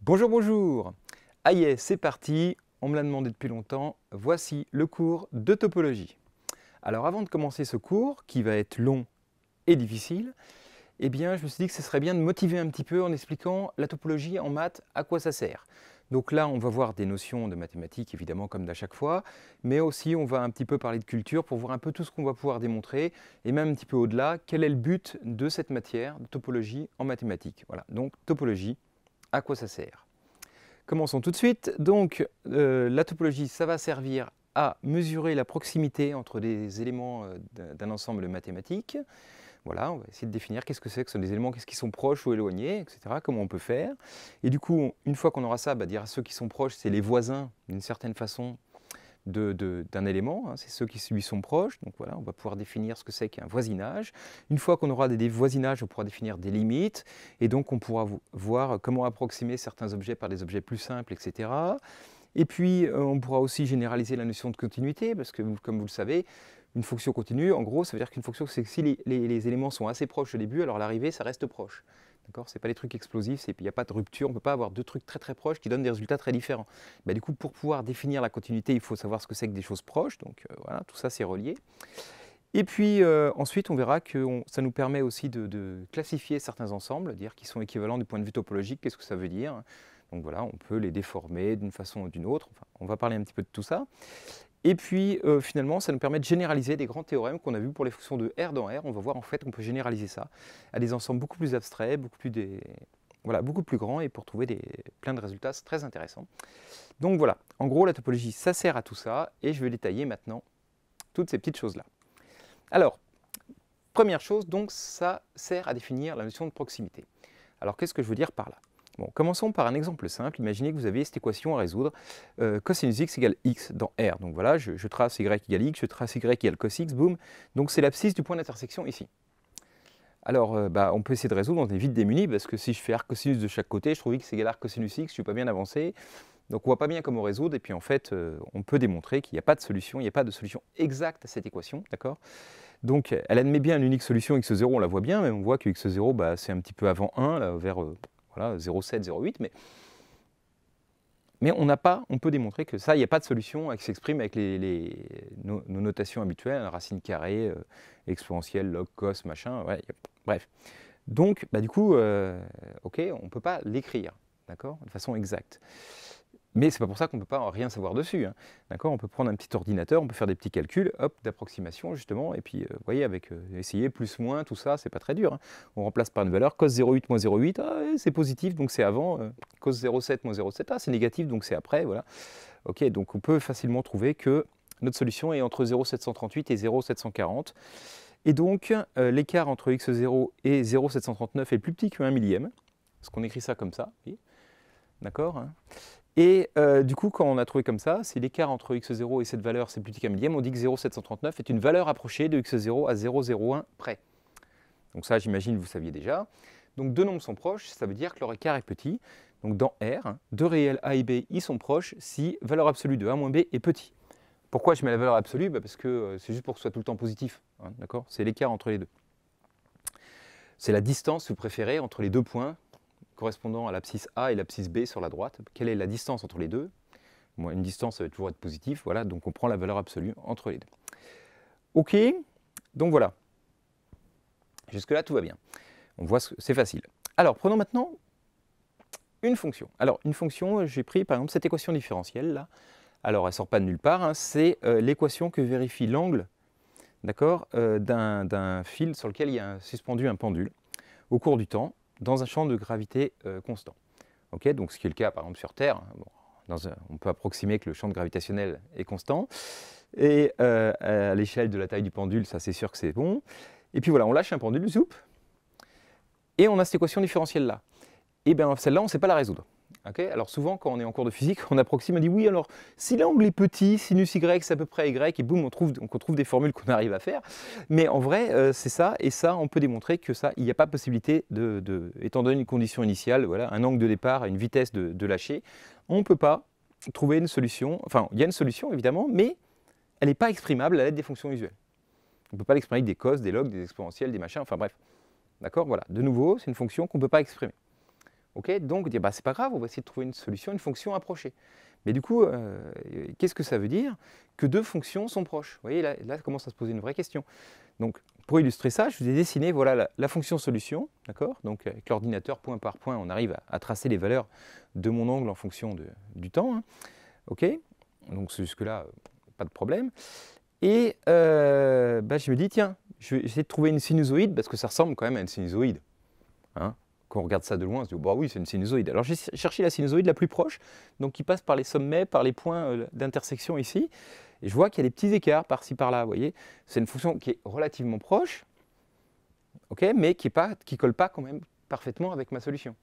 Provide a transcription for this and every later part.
Bonjour, bonjour. Ah yeah, c'est parti, on me l'a demandé depuis longtemps, voici le cours de topologie. Alors avant de commencer ce cours, qui va être long et difficile, eh bien je me suis dit que ce serait bien de motiver un petit peu en expliquant la topologie en maths, à quoi ça sert. Donc là, on va voir des notions de mathématiques, évidemment, comme d'à chaque fois, mais aussi on va un petit peu parler de culture pour voir un peu tout ce qu'on va pouvoir démontrer, et même un petit peu au-delà, quel est le but de cette matière de topologie en mathématiques. Voilà, donc topologie, à quoi ça sert? Commençons tout de suite. Donc, la topologie, ça va servir à mesurer la proximité entre des éléments d'un ensemble mathématique. Voilà, on va essayer de définir qu'est-ce que c'est que ce sont des éléments, qu'est-ce qui sont proches ou éloignés, etc., comment on peut faire. Et du coup, une fois qu'on aura ça, dire à ceux qui sont proches, c'est les voisins, d'une certaine façon, d'un élément, hein, c'est ceux qui lui sont proches. Donc voilà, on va pouvoir définir ce que c'est qu'un voisinage. Une fois qu'on aura des voisinages, on pourra définir des limites, et donc on pourra voir comment approximer certains objets par des objets plus simples, etc. Et puis on pourra aussi généraliser la notion de continuité, parce que comme vous le savez, une fonction continue, en gros, ça veut dire qu'une fonction, c'est que si les éléments sont assez proches au début, alors à l'arrivée, ça reste proche. Ce n'est pas des trucs explosifs, il n'y a pas de rupture, on ne peut pas avoir deux trucs très très proches qui donnent des résultats très différents. Du coup, pour pouvoir définir la continuité, il faut savoir ce que c'est que des choses proches, donc voilà, tout ça c'est relié. Et puis ensuite, on verra que ça nous permet aussi de classifier certains ensembles, dire qu'ils sont équivalents du point de vue topologique, qu'est-ce que ça veut dire. Donc voilà, on peut les déformer d'une façon ou d'une autre, enfin, on va parler un petit peu de tout ça. Et puis finalement, ça nous permet de généraliser des grands théorèmes qu'on a vus pour les fonctions de R dans R. On va voir en fait qu'on peut généraliser ça à des ensembles beaucoup plus abstraits, beaucoup plus grands, et pour trouver plein de résultats très intéressants. Donc voilà, en gros la topologie, ça sert à tout ça, et je vais détailler maintenant toutes ces petites choses-là. Alors, première chose, donc ça sert à définir la notion de proximité. Alors qu'est-ce que je veux dire par là? Bon, commençons par un exemple simple. Imaginez que vous avez cette équation à résoudre. Cosinus x égale x dans R. Donc voilà, je trace y égale x, je trace y égale cos x, boum. Donc c'est l'abscisse du point d'intersection ici. Alors, on peut essayer de résoudre, on est vite démuni, parce que si je fais arc cosinus de chaque côté, je trouve x égale arc cosinus x, je ne suis pas bien avancé. Donc on ne voit pas bien comment résoudre, et puis en fait, on peut démontrer qu'il n'y a pas de solution, il n'y a pas de solution exacte à cette équation, d'accord? Donc elle admet bien une unique solution x0, on la voit bien, mais on voit que x0, c'est un petit peu avant 1, là, vers... Voilà, 0,7, 0,8, mais on peut démontrer que ça, il n'y a pas de solution qui s'exprime avec nos notations habituelles, racine carrée, exponentielle, log, cos, machin, ouais, bref. Donc, du coup, ok, on ne peut pas l'écrire, d'accord, de façon exacte. Mais c'est pas pour ça qu'on ne peut pas rien savoir dessus, hein, d'accord. On peut prendre un petit ordinateur, on peut faire des petits calculs, hop, d'approximation justement, et puis vous voyez, avec essayer, plus, moins, tout ça, c'est pas très dur, hein. On remplace par une valeur, cos 0,8 moins 0,8, ah, c'est positif, donc c'est avant, cos 0,7 moins 0,7, ah, c'est négatif, donc c'est après, voilà. Ok, donc on peut facilement trouver que notre solution est entre 0,738 et 0,740, et donc l'écart entre x0 et 0,739 est plus petit que 1 millième, parce qu'on écrit ça comme ça, oui. D'accord, hein. Et du coup, quand on a trouvé comme ça, si l'écart entre x0 et cette valeur c'est plus petit qu'un millième, on dit que 0,739 est une valeur approchée de x0 à 0,01 près. Donc ça, j'imagine, vous saviez déjà. Donc deux nombres sont proches, ça veut dire que leur écart est petit. Donc dans R, deux réels A et B, ils sont proches si valeur absolue de A moins B est petit. Pourquoi je mets la valeur absolue? Parce que c'est juste pour que ce soit tout le temps positif, hein, d'accord? C'est l'écart entre les deux. C'est la distance, si vous préférez, entre les deux points correspondant à l'abscisse A et l'abscisse B sur la droite. Quelle est la distance entre les deux? Bon, une distance, ça va toujours être positif, voilà, donc on prend la valeur absolue entre les deux. Ok, donc voilà. Jusque-là, tout va bien. On voit que c'est facile. Alors, prenons maintenant une fonction. Alors, une fonction, j'ai pris par exemple cette équation différentielle, là. Alors, elle ne sort pas de nulle part, hein, c'est l'équation que vérifie l'angle, d'accord, d'un fil sur lequel il y a suspendu un pendule au cours du temps, dans un champ de gravité constant. Okay, donc ce qui est le cas par exemple sur Terre, bon, on peut approximer que le champ gravitationnel est constant, et à l'échelle de la taille du pendule, ça c'est sûr que c'est bon. Et puis voilà, on lâche un pendule, zoup, et on a cette équation différentielle là. Et bien celle-là, on ne sait pas la résoudre. Okay, alors souvent, quand on est en cours de physique, on approxime, on dit oui, alors si l'angle est petit, sinus y, c'est à peu près y, et boum, on trouve des formules qu'on arrive à faire. Mais en vrai, c'est ça, et ça, on peut démontrer que ça, il n'y a pas possibilité, étant donné une condition initiale, voilà, un angle de départ et une vitesse de lâcher, on ne peut pas trouver une solution. Enfin, il y a une solution évidemment, mais elle n'est pas exprimable à l'aide des fonctions usuelles. On ne peut pas l'exprimer avec des cos, des logs, des exponentielles, des machins, enfin bref. D'accord, voilà. De nouveau, c'est une fonction qu'on ne peut pas exprimer. Okay, donc, dire, bah, c'est pas grave, on va essayer de trouver une solution, une fonction approchée. Mais du coup, qu'est-ce que ça veut dire? Que deux fonctions sont proches. Vous voyez, là commence à se poser une vraie question. Donc, pour illustrer ça, je vous ai dessiné voilà, la fonction solution. D'accord? Donc, avec l'ordinateur, point par point, on arrive à tracer les valeurs de mon angle en fonction du temps. Hein. OK? Donc, jusque-là, pas de problème. Et bah, je me dis, tiens, je vais essayer de trouver une sinusoïde, parce que ça ressemble quand même à une sinusoïde. Hein. Quand on regarde ça de loin, on se dit, bah oui, c'est une sinusoïde. Alors j'ai cherché la sinusoïde la plus proche, donc qui passe par les sommets, par les points d'intersection ici, et je vois qu'il y a des petits écarts par-ci, par-là, vous voyez. C'est une fonction qui est relativement proche, okay, mais qui ne colle pas quand même parfaitement avec ma solution.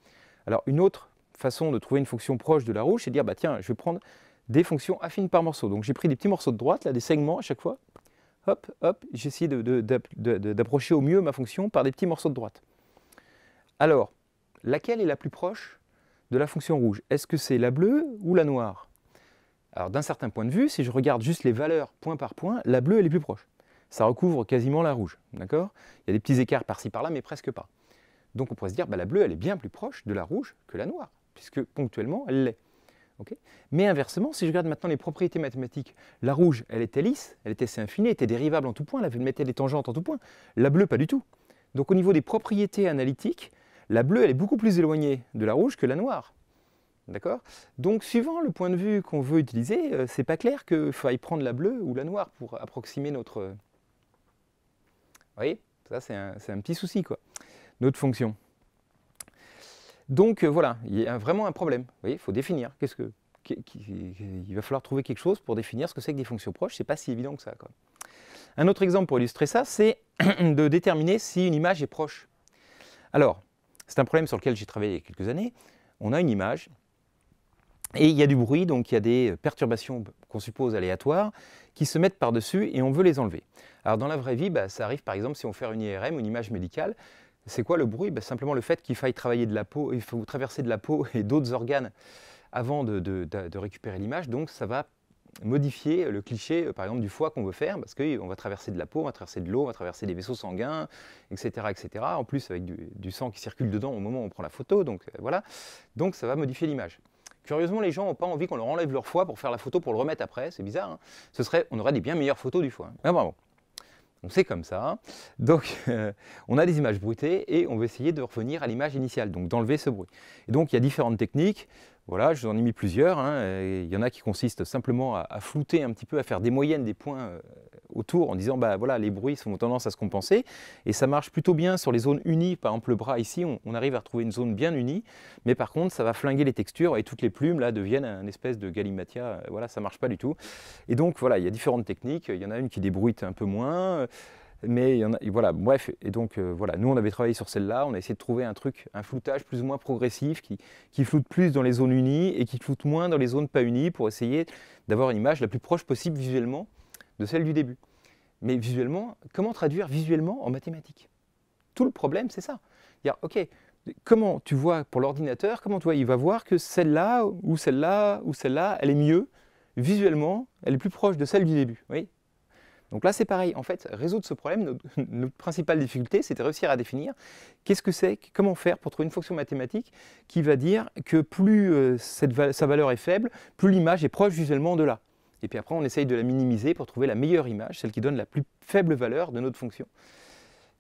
Alors une autre façon de trouver une fonction proche de la rouge, c'est de dire, bah tiens, je vais prendre des fonctions affines par morceaux. Donc j'ai pris des petits morceaux de droite, là, des segments à chaque fois, hop, hop, j'ai essayé d'approcher au mieux ma fonction par des petits morceaux de droite. Alors, laquelle est la plus proche de la fonction rouge? Est-ce que c'est la bleue ou la noire? Alors, d'un certain point de vue, si je regarde juste les valeurs point par point, la bleue elle est plus proche. Ça recouvre quasiment la rouge, d'accord? Il y a des petits écarts par-ci par-là, mais presque pas. Donc on pourrait se dire, bah, la bleue elle est bien plus proche de la rouge que la noire, puisque ponctuellement elle l'est. Okay, mais inversement, si je regarde maintenant les propriétés mathématiques, la rouge elle était lisse, elle était assez infinie, elle était dérivable en tout point, elle mettait des tangentes en tout point. La bleue pas du tout. Donc au niveau des propriétés analytiques, la bleue, elle est beaucoup plus éloignée de la rouge que la noire. D'accord? Donc, suivant le point de vue qu'on veut utiliser, c'est pas clair qu'il faille prendre la bleue ou la noire pour approximer notre... Vous voyez? Ça, c'est un petit souci, quoi. Notre fonction. Donc, voilà, il y a vraiment un problème. Vous voyez, il faut définir. Il va falloir trouver quelque chose pour définir ce que c'est que des fonctions proches. C'est pas si évident que ça, quoi. Un autre exemple pour illustrer ça, c'est de déterminer si une image est proche. Alors, c'est un problème sur lequel j'ai travaillé il y a quelques années. On a une image et il y a du bruit, donc il y a des perturbations qu'on suppose aléatoires qui se mettent par-dessus et on veut les enlever. Alors dans la vraie vie, bah, ça arrive par exemple si on fait une IRM, une image médicale. C'est quoi le bruit? Bah, simplement le fait qu'il faille travailler de la peau, il faut traverser de la peau et d'autres organes avant de récupérer l'image. Donc ça va modifier le cliché, par exemple, du foie qu'on veut faire, parce qu'on va traverser de la peau, on va traverser de l'eau, on va traverser des vaisseaux sanguins, etc. etc. En plus, avec du sang qui circule dedans au moment où on prend la photo, donc voilà. Donc ça va modifier l'image. Curieusement, les gens n'ont pas envie qu'on leur enlève leur foie pour faire la photo, pour le remettre après, c'est bizarre. Hein. On aurait des bien meilleures photos du foie. Ah, bravo. Donc c'est comme ça. Donc on a des images bruitées et on veut essayer de revenir à l'image initiale, donc d'enlever ce bruit. Et donc il y a différentes techniques. Voilà, je vous en ai mis plusieurs. Hein. Il y en a qui consistent simplement à flouter un petit peu, à faire des moyennes des points autour en disant bah voilà, les bruits ont tendance à se compenser. Et ça marche plutôt bien sur les zones unies. Par exemple, le bras ici, on arrive à retrouver une zone bien unie. Mais par contre, ça va flinguer les textures et toutes les plumes là deviennent une espèce de galimatia. Voilà, ça ne marche pas du tout. Et donc voilà, il y a différentes techniques. Il y en a une qui débruite un peu moins. Mais il y en a, voilà, bref, et donc voilà, nous on avait travaillé sur celle-là, on a essayé de trouver un truc, un floutage plus ou moins progressif qui floute plus dans les zones unies et qui floute moins dans les zones pas unies pour essayer d'avoir une image la plus proche possible visuellement de celle du début. Mais visuellement, comment traduire visuellement en mathématiques? Tout le problème, c'est ça. Dire, ok, comment tu vois pour l'ordinateur, comment tu vois, il va voir que celle-là, ou celle-là, ou celle-là, elle est mieux, visuellement, elle est plus proche de celle du début, oui. Donc là, c'est pareil. En fait, résoudre ce problème, notre principale difficulté, c'est de réussir à définir qu'est-ce que c'est, comment faire pour trouver une fonction mathématique qui va dire que plus sa valeur est faible, plus l'image est proche visuellement de là. Et puis après, on essaye de la minimiser pour trouver la meilleure image, celle qui donne la plus faible valeur de notre fonction.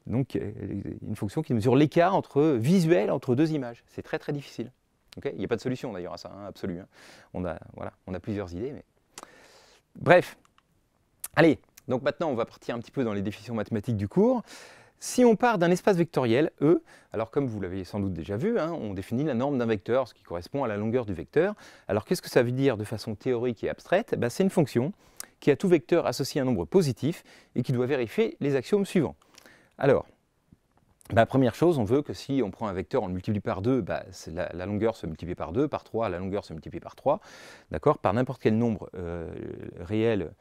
Donc, une fonction qui mesure l'écart visuel entre deux images. C'est très très difficile. Okay, il n'y a pas de solution d'ailleurs à ça, hein, absolue. Hein. On a plusieurs idées. Mais... Bref, allez. Donc maintenant, on va partir un petit peu dans les définitions mathématiques du cours. Si on part d'un espace vectoriel, E, alors comme vous l'avez sans doute déjà vu, hein, on définit la norme d'un vecteur, ce qui correspond à la longueur du vecteur. Alors qu'est-ce que ça veut dire de façon théorique et abstraite? Ben, c'est une fonction qui a tout vecteur associé à un nombre positif et qui doit vérifier les axiomes suivants. Alors, ben, première chose, on veut que si on prend un vecteur, on le multiplie par 2, ben, la longueur se multiplie par 2, par 3, la longueur se multiplie par 3, d'accord? Par n'importe quel nombre réel,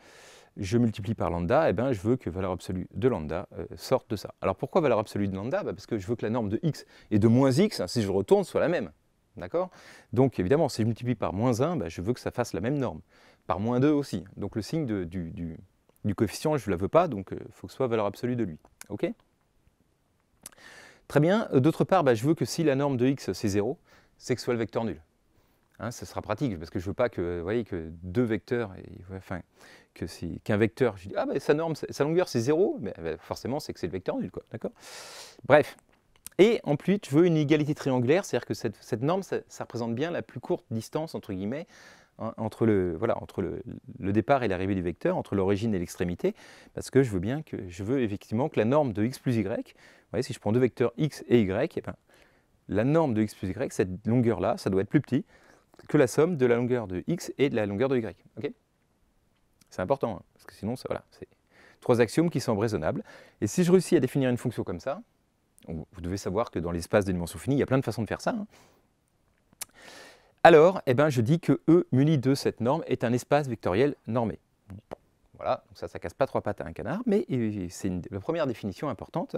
je multiplie par lambda, et ben je veux que valeur absolue de lambda sorte de ça. Alors pourquoi valeur absolue de lambda? Parce que je veux que la norme de x et de moins x, hein, si je retourne, soit la même. D'accord? Donc évidemment, si je multiplie par moins 1, ben, je veux que ça fasse la même norme. Par moins 2 aussi. Donc le signe du coefficient, je ne la veux pas, donc il faut que ce soit valeur absolue de lui. Ok? Très bien. D'autre part, ben, je veux que si la norme de x c'est 0, c'est que ce soit le vecteur nul. Hein, ça sera pratique, parce que je ne veux pas que, vous voyez, que deux vecteurs, enfin, qu'un vecteur, je dis, ah ben sa norme, sa longueur c'est 0, mais forcément c'est que c'est le vecteur nul, quoi, d'accord? Bref. Et en plus, tu veux une égalité triangulaire, c'est-à-dire que cette norme, ça représente bien la plus courte distance, entre guillemets, entre le départ et l'arrivée du vecteur, entre l'origine et l'extrémité, parce que je veux effectivement que la norme de x plus y, vous voyez, si je prends deux vecteurs x et y, eh ben, la norme de x plus y, cette longueur-là, ça doit être plus petit que la somme de la longueur de x et de la longueur de y. Okay, c'est important, hein, parce que sinon, voilà, c'est trois axiomes qui semblent raisonnables. Et si je réussis à définir une fonction comme ça, vous devez savoir que dans l'espace de dimension finie, il y a plein de façons de faire ça. Hein. Alors, eh ben, je dis que E muni de cette norme est un espace vectoriel normé. Voilà, donc ça ne casse pas trois pattes à un canard, mais c'est la première définition importante.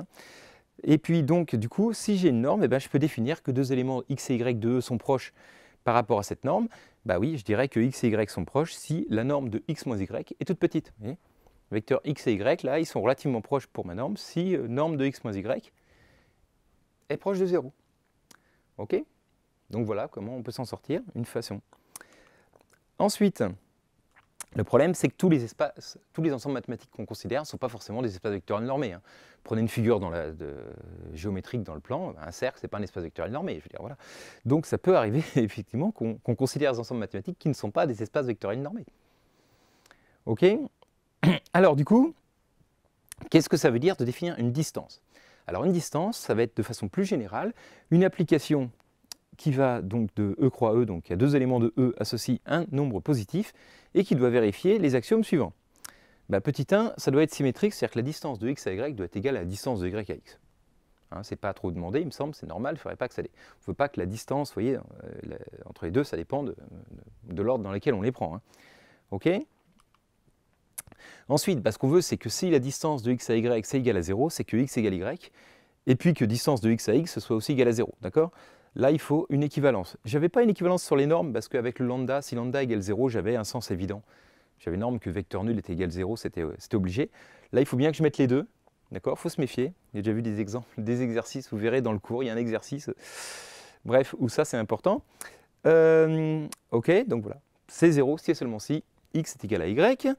Et puis donc, du coup, si j'ai une norme, eh ben, je peux définir que deux éléments x et y de E sont proches par rapport à cette norme. Bah oui, je dirais que x et y sont proches si la norme de x moins y est toute petite. Vous voyez, vecteurs x et y, là, ils sont relativement proches pour ma norme si norme de x moins y est proche de 0. OK? Donc voilà comment on peut s'en sortir, une façon. Ensuite, le problème, c'est que tous les ensembles mathématiques qu'on considère ne sont pas forcément des espaces vectoriels normés. Hein. Prenez une figure géométrique dans le plan, un cercle, ce n'est pas un espace vectoriel normé. Je veux dire, voilà. Donc ça peut arriver effectivement qu'on considère des ensembles mathématiques qui ne sont pas des espaces vectoriels normés. OK? Alors du coup, qu'est-ce que ça veut dire de définir une distance? Alors une distance, ça va être de façon plus générale une application qui va donc de E croix E, donc il y a deux éléments de E associent un nombre positif et qui doit vérifier les axiomes suivants. Bah, petit 1, ça doit être symétrique, c'est-à-dire que la distance de x à y doit être égale à la distance de y à x. Hein, c'est pas trop demandé, il me semble, c'est normal, il ne faudrait pas que ça... On ne veut pas que la distance, vous voyez, entre les deux, ça dépend de l'ordre dans lequel on les prend. Hein. OK? Ensuite, bah, ce qu'on veut, c'est que si la distance de x à y c'est égal à 0, c'est que x égale y, et puis que distance de x à x soit aussi égale à 0, d'accord? Là, il faut une équivalence. Je n'avais pas une équivalence sur les normes, parce qu'avec le lambda, si lambda égale 0, j'avais un sens évident. J'avais une norme que vecteur nul était égal à 0, c'était obligé. Là, il faut bien que je mette les deux, d'accord? Il faut se méfier. J'ai déjà vu des exemples, des exercices, vous verrez dans le cours, il y a un exercice, bref, où ça, c'est important. OK, donc voilà. C'est 0 si et seulement si x est égal à y.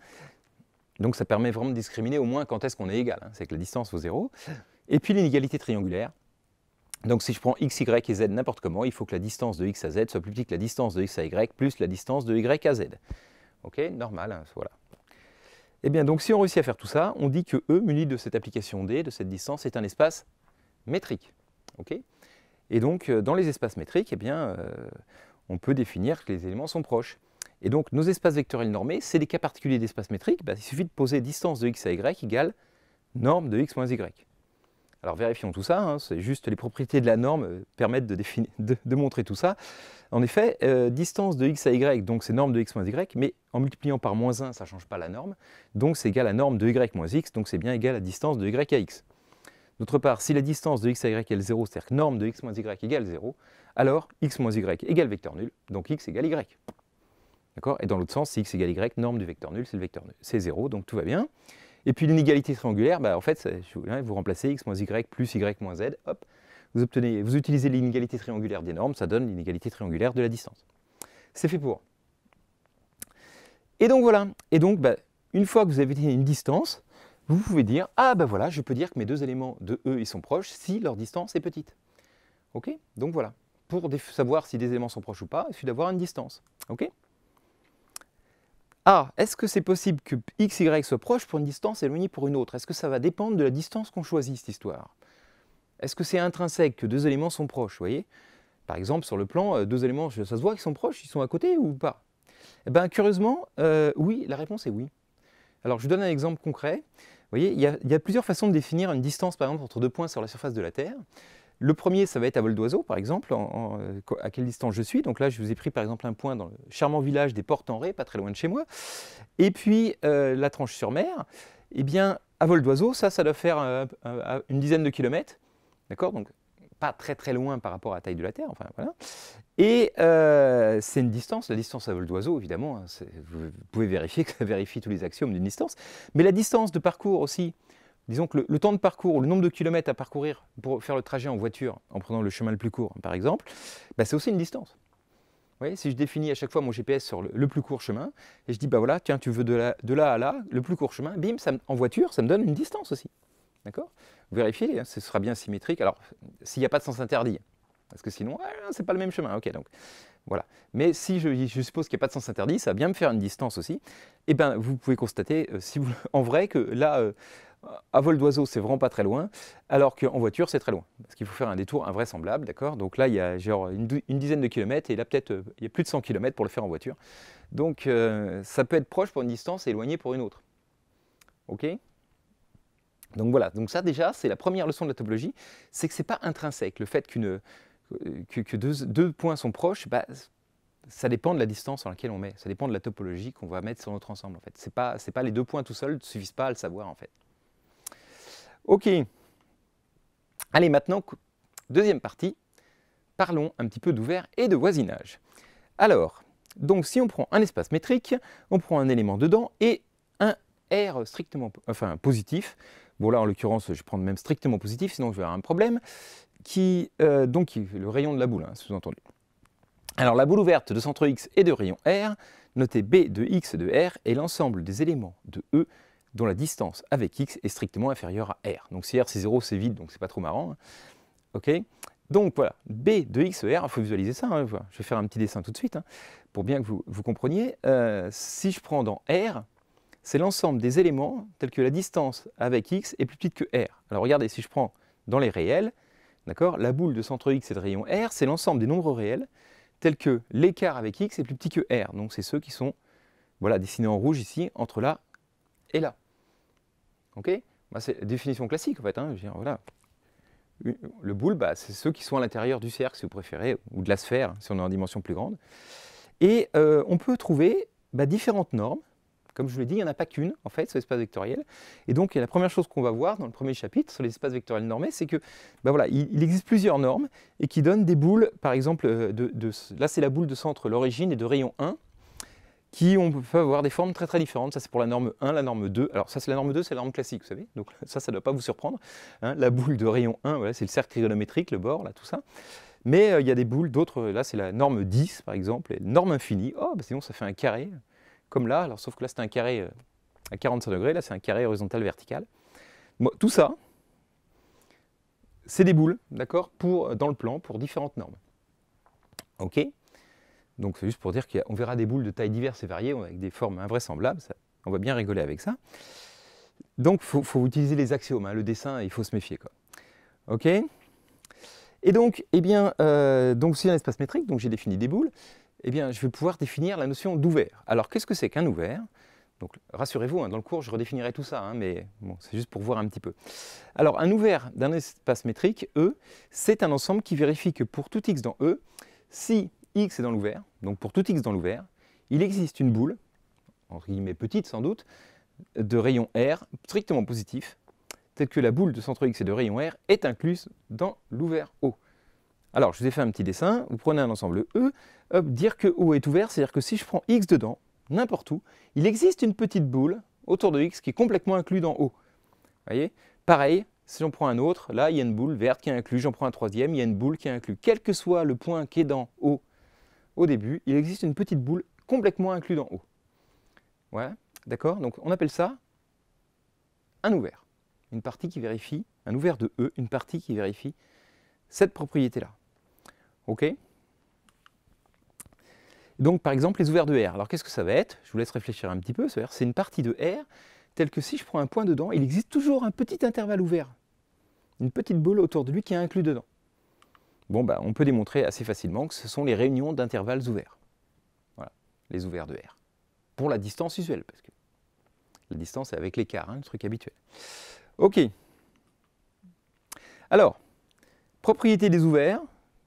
Donc ça permet vraiment de discriminer au moins quand est-ce qu'on est égal, hein, c'est que la distance vaut 0. Et puis l'inégalité triangulaire. Donc si je prends x, y et z n'importe comment, il faut que la distance de x à z soit plus petite que la distance de x à y plus la distance de y à z. Ok, normal, hein, voilà. Et bien donc si on réussit à faire tout ça, on dit que E muni de cette application D, de cette distance, est un espace métrique. Okay, et donc dans les espaces métriques, eh bien, on peut définir que les éléments sont proches. Et donc nos espaces vectoriels normés, c'est des cas particuliers d'espaces métriques, bah, il suffit de poser distance de x à y égale norme de x moins y. Alors vérifions tout ça, hein, c'est juste les propriétés de la norme permettent de montrer tout ça. En effet, distance de x à y, donc c'est norme de x moins y, mais en multipliant par moins 1, ça ne change pas la norme, donc c'est égal à norme de y moins x, donc c'est bien égal à distance de y à x. D'autre part, si la distance de x à y égale 0, c'est-à-dire que norme de x moins y égale 0, alors x moins y égale vecteur nul, donc x égale y. D'accord? Et dans l'autre sens, si x égale y, norme du vecteur nul, c'est le vecteur nul. C'est 0, donc tout va bien. Et puis l'inégalité triangulaire, bah, en fait, vous remplacez x moins y plus y moins z, hop, vous utilisez l'inégalité triangulaire des normes, ça donne l'inégalité triangulaire de la distance. C'est fait pour. Et donc voilà, et donc bah, une fois que vous avez une distance, vous pouvez dire, ah ben voilà, je peux dire que mes deux éléments de E ils sont proches si leur distance est petite. Ok? Donc voilà, pour savoir si des éléments sont proches ou pas, il suffit d'avoir une distance. Ok? Ah, est-ce que c'est possible que x, y soient proches pour une distance éloignée pour une autre? Est-ce que ça va dépendre de la distance qu'on choisit, cette histoire? Est-ce que c'est intrinsèque que deux éléments sont proches, vous voyez? Par exemple, sur le plan, deux éléments, ça se voit qu'ils sont proches, ils sont à côté ou pas? Eh bien, curieusement, oui, la réponse est oui. Alors, je vous donne un exemple concret. Vous voyez, il y a plusieurs façons de définir une distance, par exemple, entre deux points sur la surface de la Terre. Le premier, ça va être à vol d'oiseau, par exemple, à quelle distance je suis. Donc là, je vous ai pris par exemple un point dans le charmant village des Portes-en-Ré, pas très loin de chez moi. Et puis la Tranche-sur-Mer, eh bien, à vol d'oiseau, ça doit faire une dizaine de kilomètres. D'accord? Donc pas très très loin par rapport à la taille de la Terre. Enfin, voilà. Et c'est une distance, la distance à vol d'oiseau, évidemment, hein, vous pouvez vérifier que ça vérifie tous les axiomes d'une distance. Mais la distance de parcours aussi disons que le temps de parcours ou le nombre de kilomètres à parcourir pour faire le trajet en voiture, en prenant le chemin le plus court, par exemple, bah, c'est aussi une distance. Vous voyez, si je définis à chaque fois mon GPS sur le plus court chemin, et je dis, bah voilà, tiens, tu veux de là à là, le plus court chemin, bim, en voiture, ça me donne une distance aussi. D'accord? Vous vérifiez, hein, ce sera bien symétrique. Alors, s'il n'y a pas de sens interdit, parce que sinon, c'est pas le même chemin. Ok, donc voilà. Mais si je suppose qu'il n'y a pas de sens interdit, ça va bien me faire une distance aussi. Et bien, vous pouvez constater, en vrai, que là, à vol d'oiseau, c'est vraiment pas très loin, alors qu'en voiture, c'est très loin. Parce qu'il faut faire un détour invraisemblable, d'accord? Donc là, il y a genre une dizaine de kilomètres, et là, peut-être, il y a plus de 100 kilomètres pour le faire en voiture. Donc, ça peut être proche pour une distance et éloigné pour une autre. Ok? Donc voilà, donc ça déjà, c'est la première leçon de la topologie, c'est que ce n'est pas intrinsèque. Le fait que deux points sont proches, bah, ça dépend de la distance dans laquelle on met, ça dépend de la topologie qu'on va mettre sur notre ensemble en fait. C'est pas les 2 points tout seuls ne suffisent pas à le savoir en fait. Ok, allez maintenant, deuxième partie, parlons un petit peu d'ouvert et de voisinage. Alors, donc si on prend un espace métrique, on prend un élément dedans et un R strictement, enfin positif. Bon là en l'occurrence je vais prendre même strictement positif, sinon je vais avoir un problème, donc le rayon de la boule, hein, sous-entendu. Alors la boule ouverte de centre X et de rayon R, notez B de X et de R, est l'ensemble des éléments de E dont la distance avec X est strictement inférieure à R. Donc si R c'est 0, c'est vide, donc c'est pas trop marrant. Hein. Ok. Donc voilà, B de X et R, il faut visualiser ça, hein, je vais faire un petit dessin tout de suite, hein, pour bien que vous compreniez. Si je prends dans R, c'est l'ensemble des éléments tels que la distance avec X est plus petite que R. Alors regardez, si je prends dans les réels, d'accord, la boule de centre X et de rayon R, c'est l'ensemble des nombres réels tels que l'écart avec X est plus petit que R. Donc c'est ceux qui sont voilà, dessinés en rouge ici, entre là et là. Ok, bah, c'est la définition classique en fait. Hein, je veux dire, voilà. Le boule, bah, c'est ceux qui sont à l'intérieur du cercle si vous préférez, ou de la sphère si on est en dimension plus grande. Et on peut trouver différentes normes. Comme je vous l'ai dit, il n'y en a pas qu'une, en fait, sur l'espace vectoriel. Et donc, la première chose qu'on va voir dans le premier chapitre sur les espaces vectoriels normés, c'est que, voilà, il existe plusieurs normes et qui donnent des boules, par exemple, là c'est la boule de centre, l'origine, et de rayon 1, qui peut avoir des formes très très différentes. Ça c'est pour la norme 1, la norme 2. Alors ça c'est la norme 2, c'est la norme classique, vous savez. Donc ça ne doit pas vous surprendre. Hein. La boule de rayon 1, voilà, c'est le cercle trigonométrique, le bord, là, tout ça. Mais il y a des boules d'autres, là c'est la norme 10 par exemple, et norme infinie. Oh, bah, sinon ça fait un carré. Comme là, alors, sauf que là c'était un carré à 45 degrés, là c'est un carré horizontal vertical. Bon, tout ça, c'est des boules, d'accord, dans le plan, pour différentes normes. Ok. Donc c'est juste pour dire qu'on verra des boules de tailles diverses et variées, avec des formes invraisemblables, on va bien rigoler avec ça. Donc il faut utiliser les axiomes, hein, le dessin, il faut se méfier, quoi. Ok. Et donc, eh bien, donc c'est un espace métrique, donc j'ai défini des boules. Eh bien, je vais pouvoir définir la notion d'ouvert. Alors, qu'est-ce que c'est qu'un ouvert? Donc, rassurez-vous, hein, dans le cours, je redéfinirai tout ça, hein, mais bon, c'est juste pour voir un petit peu. Alors, un ouvert d'un espace métrique, E, c'est un ensemble qui vérifie que pour tout x dans E, si x est dans l'ouvert, donc pour tout x dans l'ouvert, il existe une boule, entre guillemets petite sans doute, de rayon R, strictement positif, telle que la boule de centre x et de rayon R est incluse dans l'ouvert O. Alors, je vous ai fait un petit dessin, vous prenez un ensemble E, hop, dire que O est ouvert, c'est-à-dire que si je prends X dedans, n'importe où, il existe une petite boule autour de X qui est complètement inclue dans O. Vous voyez? Pareil, si j'en prends un autre, là, il y a une boule verte qui est inclue, j'en prends un troisième, il y a une boule qui est inclue. Quel que soit le point qui est dans O au début, il existe une petite boule complètement inclue dans O. Ouais, d'accord? Donc, on appelle ça un ouvert. Une partie qui vérifie, un ouvert de E, une partie qui vérifie cette propriété-là. Ok? Donc, par exemple, les ouverts de R. Alors, qu'est-ce que ça va être? Je vous laisse réfléchir un petit peu. C'est une partie de R telle que si je prends un point dedans, il existe toujours un petit intervalle ouvert. Une petite boule autour de lui qui est inclus dedans. Bon, bah, on peut démontrer assez facilement que ce sont les réunions d'intervalles ouverts. Voilà, les ouverts de R. Pour la distance usuelle, parce que la distance est avec l'écart, hein, le truc habituel. Ok. Alors, propriété des ouverts,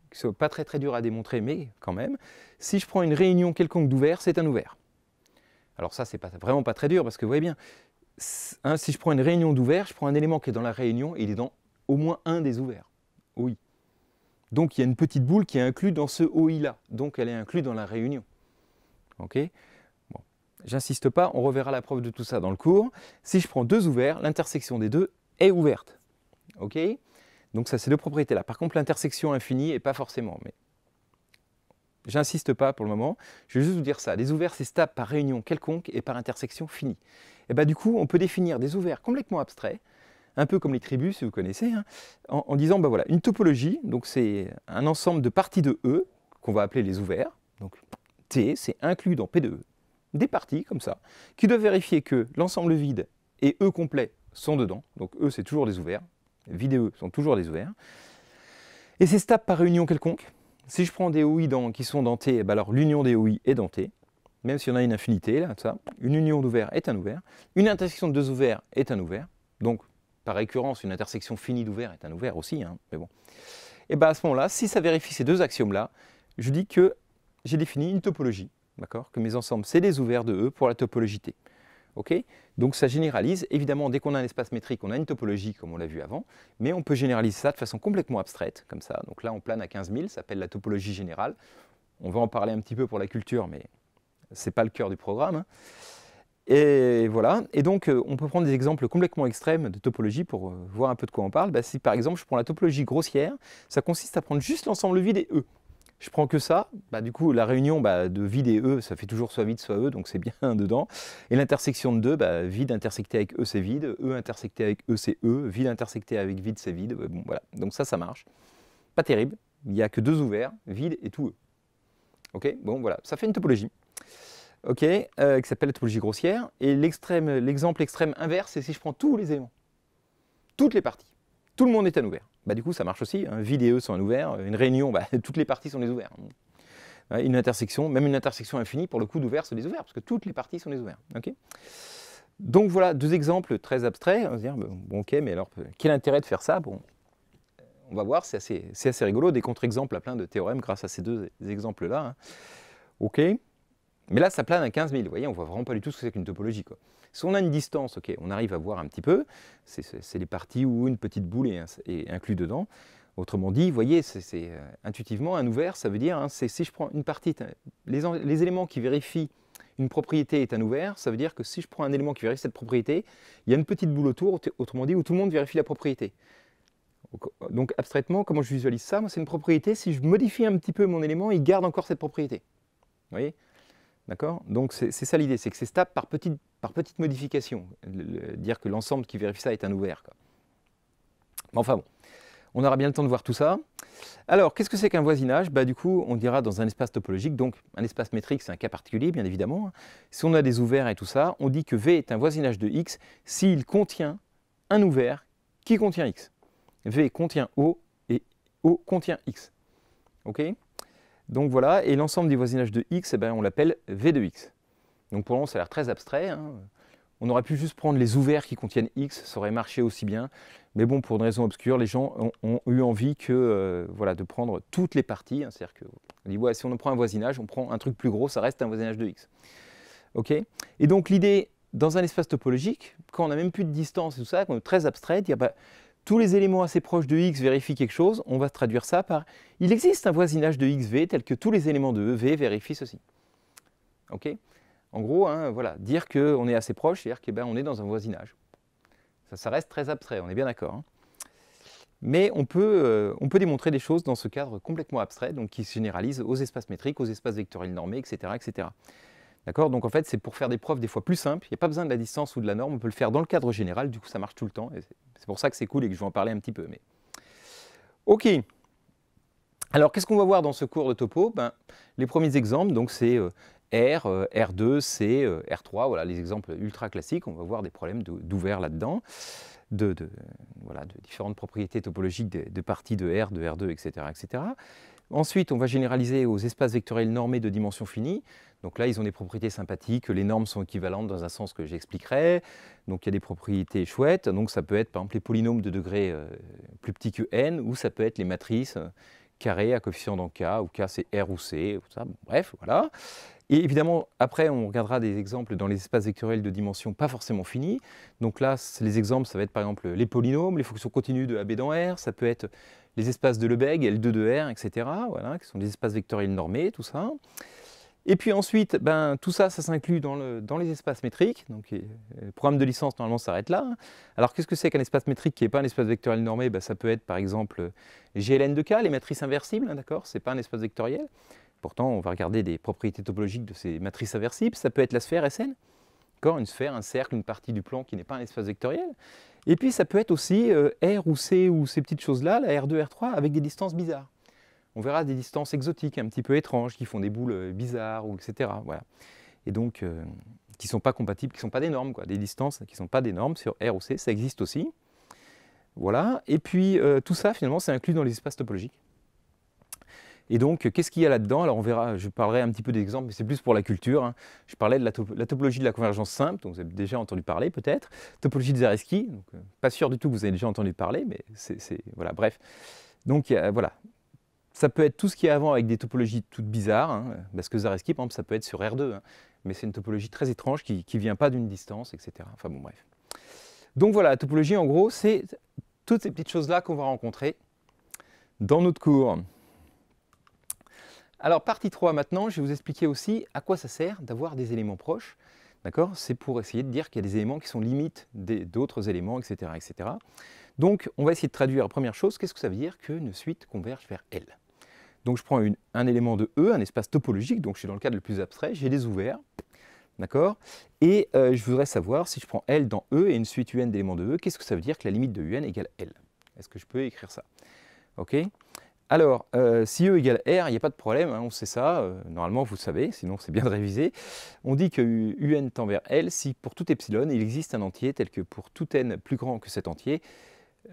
qui ne sont pas très très dur à démontrer, mais quand même. Si je prends une réunion quelconque d'ouverts, c'est un ouvert. Alors ça, c'est vraiment pas très dur, parce que vous voyez bien, hein, si je prends une réunion d'ouverts, je prends un élément qui est dans la réunion, et il est dans au moins un des ouverts. OI. Donc il y a une petite boule qui est inclue dans ce OI-là, donc elle est inclue dans la réunion. Ok? Bon. J'insiste pas, on reverra la preuve de tout ça dans le cours. Si je prends deux ouverts, l'intersection des deux est ouverte. Ok? Donc ça, c'est deux propriétés-là. Par contre, l'intersection infinie, et pas forcément. Mais j'insiste pas pour le moment. Je vais juste vous dire ça. Les ouverts, c'est stable par réunion quelconque et par intersection finie. Et bah, du coup, on peut définir des ouverts complètement abstraits, un peu comme les tribus, si vous connaissez, hein, en disant, bah voilà, une topologie, donc c'est un ensemble de parties de E, qu'on va appeler les ouverts. Donc T, c'est inclus dans P de E. Des parties, comme ça, qui doivent vérifier que l'ensemble vide et E complet sont dedans. Donc E, c'est toujours des ouverts. Vide et E sont toujours des ouverts. Et c'est stable par réunion quelconque. Si je prends des OI qui sont dans T, bah alors l'union des OI est dans T. Même si on a une infinité, là, ça, une union d'ouverts est un ouvert. Une intersection de deux ouverts est un ouvert. Donc, par récurrence, une intersection finie d'ouverts est un ouvert aussi. Hein, mais bon. Et bien à ce moment-là, si ça vérifie ces deux axiomes-là, je dis que j'ai défini une topologie. D'accord? Que mes ensembles, c'est des ouverts de E pour la topologie T. Okay? Donc ça généralise. Évidemment, dès qu'on a un espace métrique, on a une topologie, comme on l'a vu avant, mais on peut généraliser ça de façon complètement abstraite, comme ça. Donc là, on plane à 15 000, ça s'appelle la topologie générale. On va en parler un petit peu pour la culture, mais ce n'est pas le cœur du programme. Hein. Et voilà. Et donc, on peut prendre des exemples complètement extrêmes de topologie pour voir un peu de quoi on parle. Bah, si par exemple, je prends la topologie grossière, ça consiste à prendre juste l'ensemble vide et E. Je prends que ça, bah, du coup la réunion de vide et E, ça fait toujours soit vide soit E, donc c'est bien dedans. Et l'intersection de deux, bah, vide intersecté avec E c'est vide, E intersecté avec E c'est E, vide intersecté avec vide c'est vide. Bon, voilà. Donc ça marche. Pas terrible, il n'y a que deux ouverts, vide et tout E. Ok, bon voilà, ça fait une topologie. Ok, qui s'appelle la topologie grossière. Et l'exemple extrême inverse, c'est si je prends tous les éléments, toutes les parties. Tout le monde est un ouvert. Bah, du coup, ça marche aussi. Hein. Vide et E sont un ouvert. Une réunion, bah, toutes les parties sont des ouverts. Une intersection, même une intersection infinie, pour le coup d'ouvert, c'est des ouverts, parce que toutes les parties sont des ouverts. Okay, donc voilà, deux exemples très abstraits. On va se dire, bon, ok, mais alors, quel intérêt de faire ça? Bon, on va voir, c'est assez rigolo, des contre-exemples à plein de théorèmes grâce à ces deux exemples-là. Hein. Ok, mais là, ça plane à 15 000. Vous voyez, on ne voit vraiment pas du tout ce que c'est qu'une topologie. Quoi. Si on a une distance, ok, on arrive à voir un petit peu. C'est les parties où une petite boule est inclue dedans. Autrement dit, vous voyez, intuitivement, un ouvert, ça veut dire, hein, si je prends une partie, les éléments qui vérifient une propriété est un ouvert, ça veut dire que si je prends un élément qui vérifie cette propriété, il y a une petite boule autour, autrement dit, où tout le monde vérifie la propriété. Donc abstraitement, comment je visualise ça? Moi, c'est une propriété, si je modifie un petit peu mon élément, il garde encore cette propriété. Vous voyez? D'accord? Donc c'est ça l'idée, c'est que c'est stable par petite modification. Dire que l'ensemble qui vérifie ça est un ouvert. Quoi. Mais enfin bon, on aura bien le temps de voir tout ça. Alors, qu'est-ce que c'est qu'un voisinage? Bah, du coup, on dira dans un espace topologique, donc un espace métrique, c'est un cas particulier, bien évidemment. Si on a des ouverts et tout ça, on dit que V est un voisinage de X s'il contient un ouvert qui contient X. V contient O et O contient X. Ok? Donc voilà, et l'ensemble du voisinage de X, eh ben, on l'appelle V de X. Donc pour le moment, ça a l'air très abstrait. Hein. On aurait pu juste prendre les ouverts qui contiennent X, ça aurait marché aussi bien. Mais bon, pour une raison obscure, les gens ont eu envie voilà, de prendre toutes les parties. Hein. C'est-à-dire qu'on dit, ouais, si on prend un voisinage, on prend un truc plus gros, ça reste un voisinage de X. Okay, et donc l'idée, dans un espace topologique, quand on n'a même plus de distance et tout ça, qu'on est très abstrait, dire, bah, tous les éléments assez proches de X vérifient quelque chose, on va traduire ça par « il existe un voisinage de XV tel que tous les éléments de EV vérifient ceci ». Ok. En gros, hein, voilà, dire qu'on est assez proche, c'est-à-dire qu'on est dans un voisinage. Ça reste très abstrait, on est bien d'accord. Hein. Mais on peut démontrer des choses dans ce cadre complètement abstrait, donc qui se généralisent aux espaces métriques, aux espaces vectoriels normés, etc. etc. D'accord? Donc en fait, c'est pour faire des preuves des fois plus simples. Il n'y a pas besoin de la distance ou de la norme. On peut le faire dans le cadre général. Du coup, ça marche tout le temps. C'est pour ça que c'est cool et que je vais en parler un petit peu. Mais... Ok. Alors, qu'est-ce qu'on va voir dans ce cours de topo? Les premiers exemples, donc c'est R, R2, C, R3. Voilà, les exemples ultra classiques. On va voir des problèmes d'ouvert là-dedans. Voilà, de différentes propriétés topologiques de parties de R, de R2, etc., etc. Ensuite, on va généraliser aux espaces vectoriels normés de dimension finie. Donc là, ils ont des propriétés sympathiques. Les normes sont équivalentes dans un sens que j'expliquerai. Donc il y a des propriétés chouettes. Donc ça peut être par exemple les polynômes de degré plus petit que n, ou ça peut être les matrices carrées à coefficient dans K, où K c'est R ou C. Tout ça. Bon, bref, voilà. Et évidemment, après, on regardera des exemples dans les espaces vectoriels de dimension pas forcément finie. Donc là, les exemples, ça va être par exemple les polynômes, les fonctions continues de AB dans R, ça peut être les espaces de Lebesgue, L2 de R, etc. Voilà, qui sont des espaces vectoriels normés, tout ça. Et puis ensuite, ben, tout ça, ça s'inclut dans les espaces métriques. Donc, le programme de licence, normalement, s'arrête là. Alors, qu'est-ce que c'est qu'un espace métrique qui n'est pas un espace vectoriel normé? Ben, ça peut être, par exemple, GLN de K, les matrices inversibles, hein, d'accord? Ce n'est pas un espace vectoriel. Pourtant, on va regarder des propriétés topologiques de ces matrices inversibles. Ça peut être la sphère SN, une sphère, un cercle, une partie du plan qui n'est pas un espace vectoriel. Et puis, ça peut être aussi R ou C ou ces petites choses-là, la R2, R3, avec des distances bizarres. On verra des distances exotiques, un petit peu étranges, qui font des boules bizarres, ou etc. Voilà. Et donc, qui ne sont pas compatibles, qui ne sont pas des normes, quoi. Des distances qui ne sont pas des normes sur R ou C, ça existe aussi. Voilà. Et puis, tout ça, finalement, c'est inclus dans les espaces topologiques. Et donc, qu'est-ce qu'il y a là-dedans? Alors, on verra, je parlerai un petit peu d'exemples, mais c'est plus pour la culture, hein. Je parlais de la topologie de la convergence simple, dont vous avez déjà entendu parler, peut-être. Topologie de Zariski, donc, pas sûr du tout que vous avez déjà entendu parler, mais voilà, bref. Donc, voilà. Ça peut être tout ce qui est avant avec des topologies toutes bizarres, hein, parce que Zariski, par exemple, ça peut être sur R2, hein, mais c'est une topologie très étrange qui ne vient pas d'une distance, etc. Enfin bon, bref. Donc voilà, la topologie, en gros, c'est toutes ces petites choses-là qu'on va rencontrer dans notre cours. Alors, partie 3 maintenant, je vais vous expliquer aussi à quoi ça sert d'avoir des éléments proches. D'accord? C'est pour essayer de dire qu'il y a des éléments qui sont limites d'autres éléments, etc., etc. Donc, on va essayer de traduire la première chose. Qu'est-ce que ça veut dire qu'une suite converge vers L? Donc, je prends un élément de E, un espace topologique, donc je suis dans le cadre le plus abstrait, j'ai des ouverts, d'accord? Et je voudrais savoir, si je prends L dans E et une suite UN d'éléments de E, qu'est-ce que ça veut dire que la limite de UN égale L? Est-ce que je peux écrire ça? Ok? Alors, si E égale R, il n'y a pas de problème, hein, on sait ça, normalement vous le savez, sinon c'est bien de réviser. On dit que UN tend vers L si pour tout epsilon, il existe un entier tel que pour tout n plus grand que cet entier,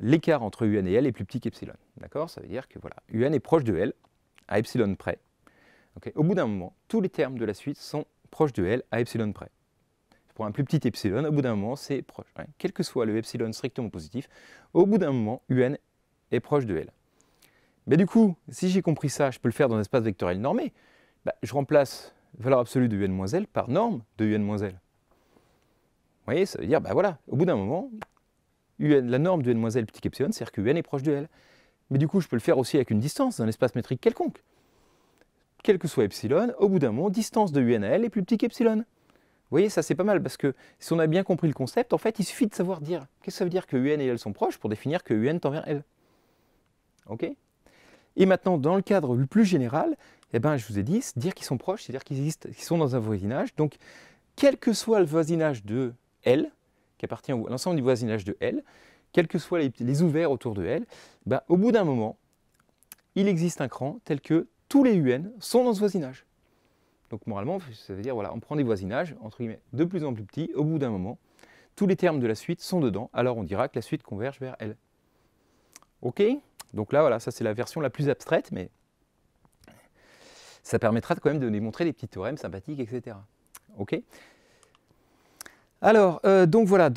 l'écart entre UN et L est plus petit qu'epsilon. D'accord? Ça veut dire que voilà, UN est proche de L, à epsilon près. Okay. Au bout d'un moment, tous les termes de la suite sont proches de L à epsilon près. Pour un plus petit epsilon, au bout d'un moment, c'est proche. Hein. Quel que soit le epsilon strictement positif, au bout d'un moment, UN est proche de L. Mais du coup, si j'ai compris ça, je peux le faire dans un espace vectoriel normé. Bah, je remplace valeur absolue de UN moins L par norme de UN moins L. Vous voyez, ça veut dire, bah voilà, au bout d'un moment, la norme de UN moins L petit qu'epsilon, c'est-à-dire que UN est proche de L. Mais du coup, je peux le faire aussi avec une distance d'un espace métrique quelconque. Quel que soit epsilon, au bout d'un moment, distance de UN à L est plus petit qu'epsilon. Vous voyez, ça c'est pas mal, parce que si on a bien compris le concept, en fait, il suffit de savoir dire, qu'est-ce que ça veut dire que UN et L sont proches pour définir que UN tend vers L. Ok? Et maintenant, dans le cadre le plus général, eh ben, je vous ai dit, dire qu'ils sont proches, c'est-à-dire qu'ils sont dans un voisinage. Donc, quel que soit le voisinage de L, qui appartient à l'ensemble du voisinage de L, quels que soient les ouverts autour de L, ben, au bout d'un moment, il existe un cran tel que tous les UN sont dans ce voisinage. Donc, moralement, ça veut dire, voilà, on prend des voisinages, entre guillemets, de plus en plus petits, au bout d'un moment, tous les termes de la suite sont dedans, alors on dira que la suite converge vers L. Ok? Donc là, voilà, ça c'est la version la plus abstraite, mais ça permettra quand même de démontrer des petits théorèmes sympathiques, etc. Ok? Alors, donc voilà,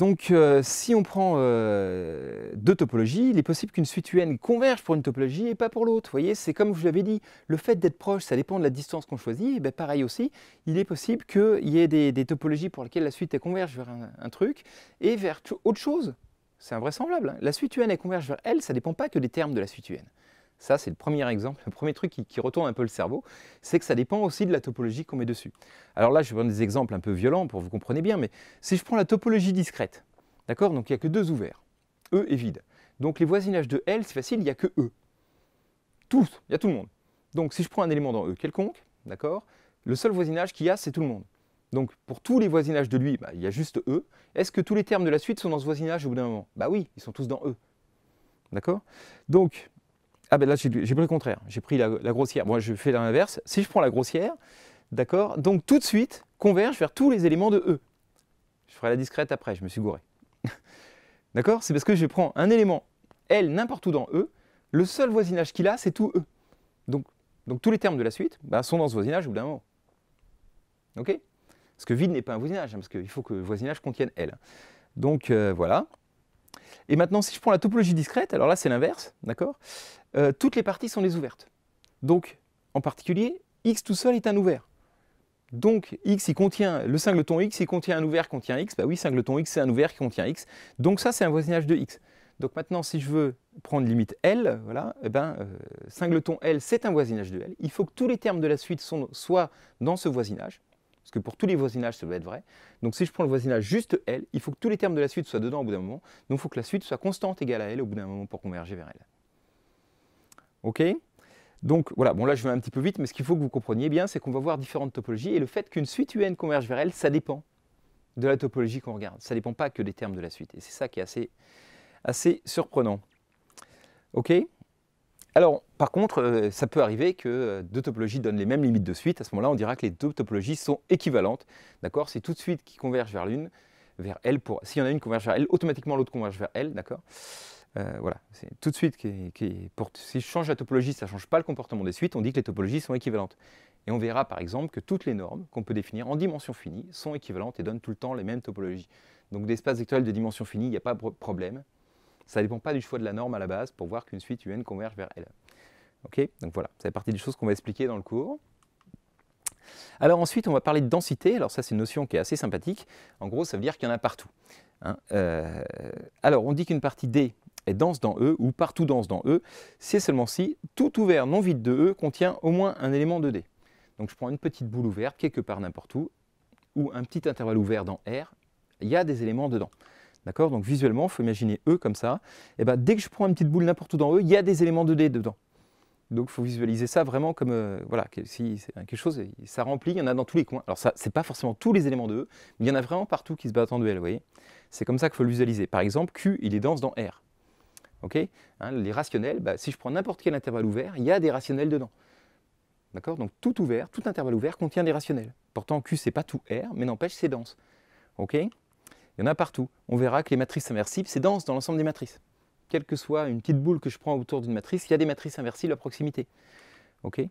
si on prend deux topologies, il est possible qu'une suite UN converge pour une topologie et pas pour l'autre. Vous voyez, c'est comme je vous l'avais dit, le fait d'être proche, ça dépend de la distance qu'on choisit. Et bien pareil aussi, il est possible qu'il y ait des topologies pour lesquelles la suite elle converge vers un truc et vers autre chose. C'est invraisemblable. Hein. La suite UN elle converge vers L, ça ne dépend pas que des termes de la suite UN. Ça, c'est le premier exemple, le premier truc qui retourne un peu le cerveau, c'est que ça dépend aussi de la topologie qu'on met dessus. Alors là, je vais prendre des exemples un peu violents pour que vous compreniez bien, mais si je prends la topologie discrète, d'accord, donc il n'y a que deux ouverts, E est vide. Donc les voisinages de L, c'est facile, il n'y a que E. Tous, il y a tout le monde. Donc si je prends un élément dans E quelconque, d'accord, le seul voisinage qu'il y a, c'est tout le monde. Donc pour tous les voisinages de lui, bah, il y a juste E. Est-ce que tous les termes de la suite sont dans ce voisinage au bout d'un moment? Bah oui, ils sont tous dans E. D'accord? Donc, ah ben là, j'ai pris le contraire, j'ai pris la grossière. Moi, je fais l'inverse. Si je prends la grossière, d'accord, donc tout de suite, converge vers tous les éléments de E. Je ferai la discrète après, je me suis gouré. D'accord? C'est parce que je prends un élément L n'importe où dans E, le seul voisinage qu'il a, c'est tout E. Donc tous les termes de la suite bah, sont dans ce voisinage au bout d'un moment. Ok? Parce que vide n'est pas un voisinage, hein, parce qu'il faut que le voisinage contienne L. Donc voilà. Et maintenant, si je prends la topologie discrète, alors là c'est l'inverse, d'accord? Toutes les parties sont des ouvertes. Donc, en particulier, X tout seul est un ouvert. Donc, X, il contient, le singleton X, il contient un ouvert qui contient X. Bah oui, singleton X, c'est un ouvert qui contient X. Donc ça, c'est un voisinage de X. Donc maintenant, si je veux prendre limite L, voilà, singleton L, c'est un voisinage de L. Il faut que tous les termes de la suite soient dans ce voisinage, parce que pour tous les voisinages, ça doit être vrai. Donc si je prends le voisinage juste L, il faut que tous les termes de la suite soient dedans au bout d'un moment. Donc il faut que la suite soit constante égale à L au bout d'un moment pour converger vers L. OK? Donc voilà, bon là je vais un petit peu vite, mais ce qu'il faut que vous compreniez bien, c'est qu'on va voir différentes topologies, et le fait qu'une suite UN converge vers L, ça dépend de la topologie qu'on regarde. Ça ne dépend pas que des termes de la suite, et c'est ça qui est assez surprenant. OK? Alors, par contre, ça peut arriver que deux topologies donnent les mêmes limites de suite. À ce moment-là, on dira que les deux topologies sont équivalentes. D'accord? C'est tout de suite qui converge vers l'une, vers L. S'il y en a une qui converge vers L, automatiquement l'autre converge vers L. D'accord? Voilà, c'est tout de suite si je change la topologie, ça ne change pas le comportement des suites, on dit que les topologies sont équivalentes. Et on verra par exemple que toutes les normes qu'on peut définir en dimension finie sont équivalentes et donnent tout le temps les mêmes topologies. Donc d'espace vectoriel de dimension finie, il n'y a pas de problème. Ça ne dépend pas du choix de la norme à la base pour voir qu'une suite UN converge vers L. Ok, donc voilà, ça fait partie des choses qu'on va expliquer dans le cours. Alors ensuite, on va parler de densité. Alors ça, c'est une notion qui est assez sympathique. En gros, ça veut dire qu'il y en a partout. Hein. Alors, on dit qu'une partie D est dense dans E ou partout dense dans E, c'est seulement si tout ouvert non vide de E contient au moins un élément de D. Donc je prends une petite boule ouverte quelque part n'importe où, ou un petit intervalle ouvert dans R, il y a des éléments dedans. D'accord? Donc visuellement, il faut imaginer E comme ça. Et ben, dès que je prends une petite boule n'importe où dans E, il y a des éléments de D dedans. Donc il faut visualiser ça vraiment comme, voilà, si c'est quelque chose, ça remplit, il y en a dans tous les coins. Alors ça, c'est pas forcément tous les éléments de E, mais il y en a vraiment partout qui se battent en duel, vous voyez. C'est comme ça qu'il faut le visualiser. Par exemple, Q, il est dense dans R. Okay, hein, les rationnels, si je prends n'importe quel intervalle ouvert, il y a des rationnels dedans. D'accord? Donc tout ouvert, tout intervalle ouvert contient des rationnels. Pourtant, Q, c'est pas tout R, mais n'empêche, c'est dense. Okay, il y en a partout. On verra que les matrices inversibles, c'est dense dans l'ensemble des matrices. Quelle que soit une petite boule que je prends autour d'une matrice, il y a des matrices inversibles à proximité. Okay,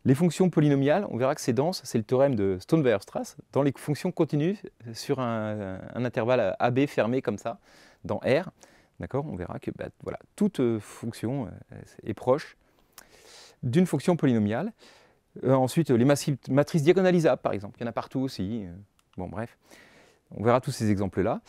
les fonctions polynomiales, on verra que c'est dense, c'est le théorème de Stone-Weierstrass, dans les fonctions continues sur un intervalle AB fermé comme ça, dans R. D'accord? On verra que voilà, toute fonction est proche d'une fonction polynomiale. Ensuite, les matrices diagonalisables, par exemple, il y en a partout aussi. Bon, bref, on verra tous ces exemples-là.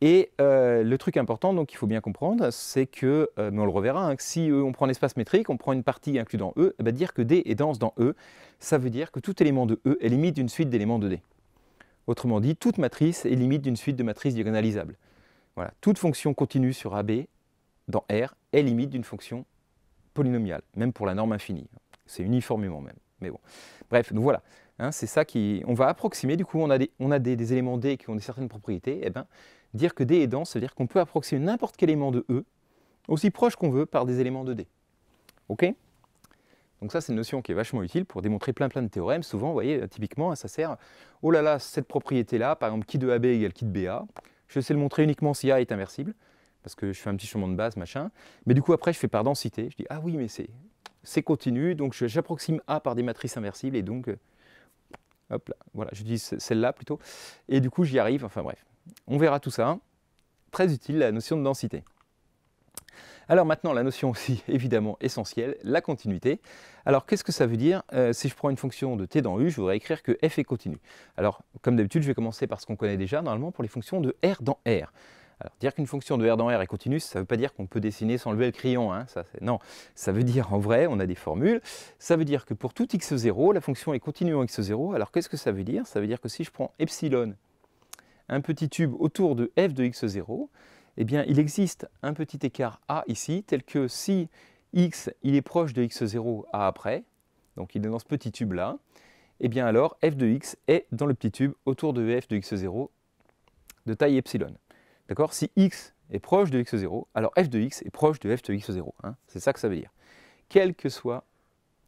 Et le truc important, donc il faut bien comprendre, c'est que, mais on le reverra, hein, que si on prend l'espace métrique, on prend une partie inclue dans E, dire que D est dense dans E, ça veut dire que tout élément de E est limite d'une suite d'éléments de D. Autrement dit, toute matrice est limite d'une suite de matrices diagonalisables. Voilà. Toute fonction continue sur AB dans R est limite d'une fonction polynomiale, même pour la norme infinie. C'est uniformément même. Mais bon. Bref, donc voilà. Hein, c'est ça on va approximer. Du coup, on a des éléments D qui ont des certaines propriétés. Eh ben, dire que D est dense, ça veut dire qu'on peut approximer n'importe quel élément de E aussi proche qu'on veut par des éléments de D. OK? Donc ça, c'est une notion qui est vachement utile pour démontrer plein de théorèmes. Souvent, vous voyez, typiquement, ça sert, oh là là, cette propriété-là, par exemple, qui de AB égale qui de BA, je sais le montrer uniquement si A est inversible, parce que je fais un petit changement de base, machin. Mais du coup, après, je fais par densité. Je dis, ah oui, mais c'est continu, donc j'approxime A par des matrices inversibles, et donc, hop là, voilà, j'utilise celle-là plutôt. Et du coup, j'y arrive, enfin bref. On verra tout ça. Très utile, la notion de densité. Alors maintenant, la notion aussi évidemment essentielle, la continuité. Alors qu'est-ce que ça veut dire? Si je prends une fonction de t dans U, je voudrais écrire que f est continu. Alors comme d'habitude, je vais commencer par ce qu'on connaît déjà normalement pour les fonctions de R dans R. Alors dire qu'une fonction de R dans R est continue, ça ne veut pas dire qu'on peut dessiner sans lever le crayon. Hein, non, ça veut dire en vrai, on a des formules. Ça veut dire que pour tout x0, la fonction est continue en x0. Alors qu'est-ce que ça veut dire? Ça veut dire que si je prends epsilon, un petit tube autour de f de x0, eh bien, il existe un petit écart A ici, tel que si x il est proche de x0 A après, donc il est dans ce petit tube-là, eh bien alors f de x est dans le petit tube autour de f de x0 de taille epsilon. D'accord? Si x est proche de x0, alors f de x est proche de f de x0. Hein, c'est ça que ça veut dire. Quel que soit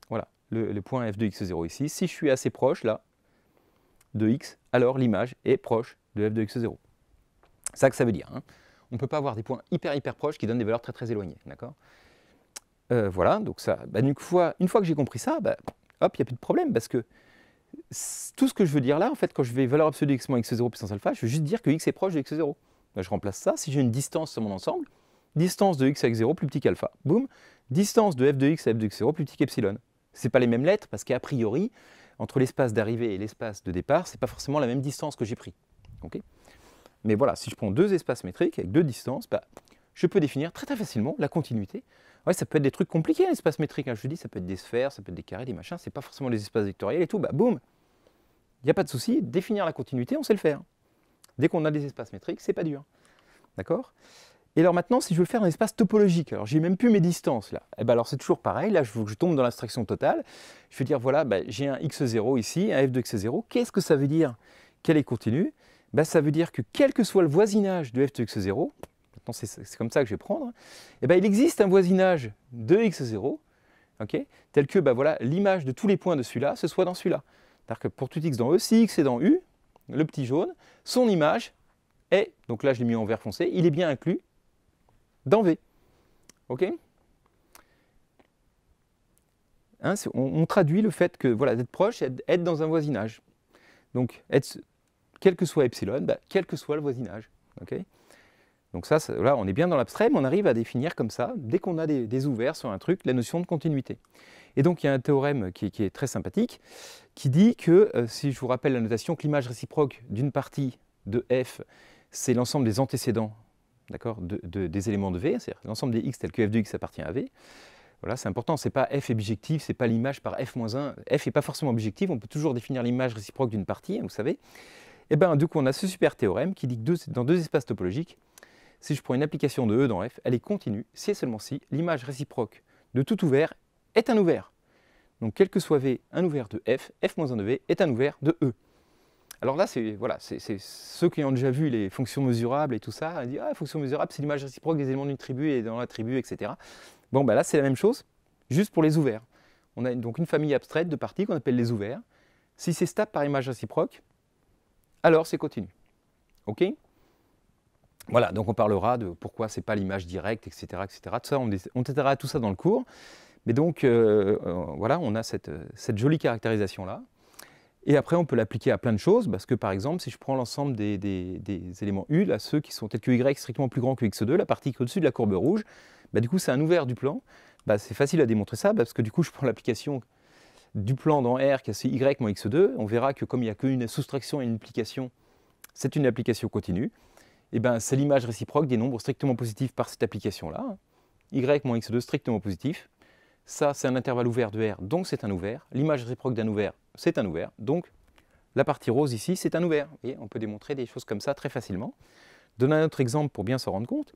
voilà, le point f de x0 ici, si je suis assez proche là de x, alors l'image est proche de f de x0. C'est ça que ça veut dire. Hein. On ne peut pas avoir des points hyper proches qui donnent des valeurs très éloignées. D'accord? Voilà, donc ça, une fois que j'ai compris ça, hop, il n'y a plus de problème, parce que tout ce que je veux dire là, en fait, quand je vais valeur absolue de x moins x0 puissance alpha, je veux juste dire que x est proche de x0. Je remplace ça, si j'ai une distance sur mon ensemble, distance de x avec 0 plus petit qu'alpha, boum, distance de f de x à f de x0 plus petit qu'epsilon. Ce n'est pas les mêmes lettres, parce qu'a priori, entre l'espace d'arrivée et l'espace de départ, ce n'est pas forcément la même distance que j'ai pris. Okay, mais voilà, si je prends deux espaces métriques avec deux distances, je peux définir très facilement la continuité. Ouais, ça peut être des trucs compliqués, l'espace métrique, hein, je vous dis, ça peut être des sphères, ça peut être des carrés, des machins, c'est pas forcément des espaces vectoriels et tout, bah boum, il n'y a pas de souci, définir la continuité, on sait le faire. Dès qu'on a des espaces métriques, c'est pas dur. D'accord? Et alors maintenant, si je veux le faire dans l'espace topologique, alors j'ai même plus mes distances là, et ben alors c'est toujours pareil, là je tombe dans l'abstraction totale, je vais dire voilà, ben, j'ai un x0 ici, un f de x0, qu'est-ce que ça veut dire qu'elle est continue? Ben, ça veut dire que quel que soit le voisinage de f de x0, maintenant c'est comme ça que je vais prendre, et ben, il existe un voisinage de x0, okay, tel que ben, voilà, l'image de tous les points de celui-là, ce soit dans celui-là. C'est-à-dire que pour tout x dans E, si x est dans U, le petit jaune, son image est, donc là je l'ai mis en vert foncé, il est bien inclus dans V. Ok, hein, on traduit le fait que voilà, d'être proche, être dans un voisinage. Donc, quel que soit epsilon, bah, quel que soit le voisinage. Okay, donc ça, là, on est bien dans l'abstrait, mais on arrive à définir comme ça, dès qu'on a des ouverts sur un truc, la notion de continuité. Et donc, il y a un théorème qui est très sympathique, qui dit que, si je vous rappelle la notation, que l'image réciproque d'une partie de f, c'est l'ensemble des antécédents, des éléments de V, c'est-à-dire l'ensemble des x tel que f de x appartient à V. Voilà, c'est important, c'est pas f est bijectif, c'est pas l'image par f moins 1. F n'est pas forcément bijectif, on peut toujours définir l'image réciproque d'une partie, hein, vous savez. Et bien, du coup, on a ce super théorème qui dit que dans deux espaces topologiques, si je prends une application de E dans F, elle est continue si et seulement si l'image réciproque de tout ouvert est un ouvert. Donc, quel que soit V, un ouvert de F, F moins 1 de V est un ouvert de E. Alors là, c'est voilà, ceux qui ont déjà vu les fonctions mesurables et tout ça, ils disent « Ah, fonction mesurable, c'est l'image réciproque des éléments d'une tribu et dans la tribu, etc. » Bon, ben là, c'est la même chose, juste pour les ouverts. On a donc une famille abstraite de parties qu'on appelle les ouverts. Si c'est stable par image réciproque, alors c'est continu. OK? Voilà, donc on parlera de pourquoi c'est pas l'image directe, etc., etc. Tout ça, on traitera tout ça dans le cours. Mais donc, voilà, on a cette jolie caractérisation-là. Et après, on peut l'appliquer à plein de choses, parce que par exemple, si je prends l'ensemble des éléments U, là, ceux qui sont tels que Y strictement plus grand que X2, la partie qui est au-dessus de la courbe rouge, bah, du coup, c'est un ouvert du plan. Bah, c'est facile à démontrer ça, parce que du coup, je prends l'application du plan dans R qui est Y moins X2. On verra que comme il n'y a qu'une soustraction et une multiplication, c'est une application continue. Et ben, c'est l'image réciproque des nombres strictement positifs par cette application-là. Y moins X2 strictement positif. Ça, c'est un intervalle ouvert de R, donc c'est un ouvert. L'image réciproque d'un ouvert, c'est un ouvert. Donc, la partie rose ici, c'est un ouvert. Et on peut démontrer des choses comme ça très facilement. Donner un autre exemple pour bien s'en rendre compte.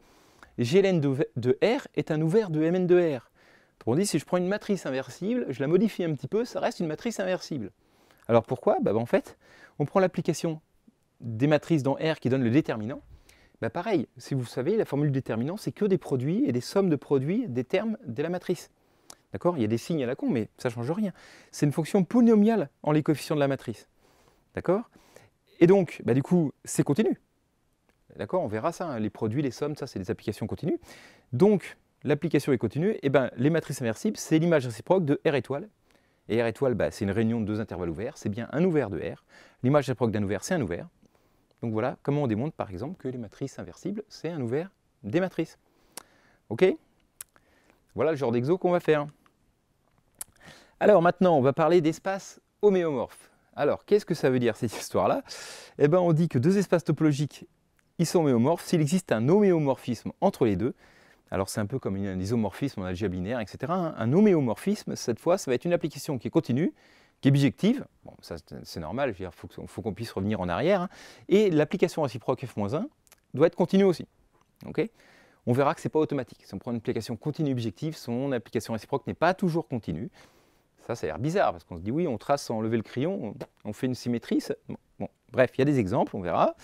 GLN de R est un ouvert de Mn de R. Autrement dit, si je prends une matrice inversible, je la modifie un petit peu, ça reste une matrice inversible. Alors pourquoi? En fait, on prend l'application des matrices dans R qui donne le déterminant. Pareil, si vous savez, la formule déterminant, c'est que des produits et des sommes de produits des termes de la matrice. D'accord? Il y a des signes à la con, mais ça ne change rien. C'est une fonction polynomiale en les coefficients de la matrice. D'accord? Et donc, du coup, c'est continu. D'accord? On verra ça, hein, les produits, les sommes, ça, c'est des applications continues. Donc, l'application est continue, et les matrices inversibles, c'est l'image réciproque de R étoile. Et R étoile, c'est une réunion de deux intervalles ouverts, c'est bien un ouvert de R. L'image réciproque d'un ouvert, c'est un ouvert. Donc voilà comment on démontre, par exemple, que les matrices inversibles, c'est un ouvert des matrices. OK? Voilà le genre d'exo qu'on va faire. Alors maintenant, on va parler d'espaces homéomorphes. Alors, qu'est-ce que ça veut dire cette histoire-là? Eh bien, on dit que deux espaces topologiques, ils sont homéomorphes s'il existe un homéomorphisme entre les deux. Alors, c'est un peu comme un isomorphisme en algèbre linéaire, etc. Un homéomorphisme, cette fois, ça va être une application qui est continue, qui est bijective. Bon, ça, c'est normal, il faut qu'on puisse revenir en arrière. Hein. Et l'application réciproque f-1 doit être continue aussi. Okay, on verra que ce n'est pas automatique. Si on prend une application continue bijective, son application réciproque n'est pas toujours continue. Ça a l'air bizarre, parce qu'on se dit, oui, on trace sans lever le crayon, on fait une symétrie. Bon, bref, il y a des exemples, on verra.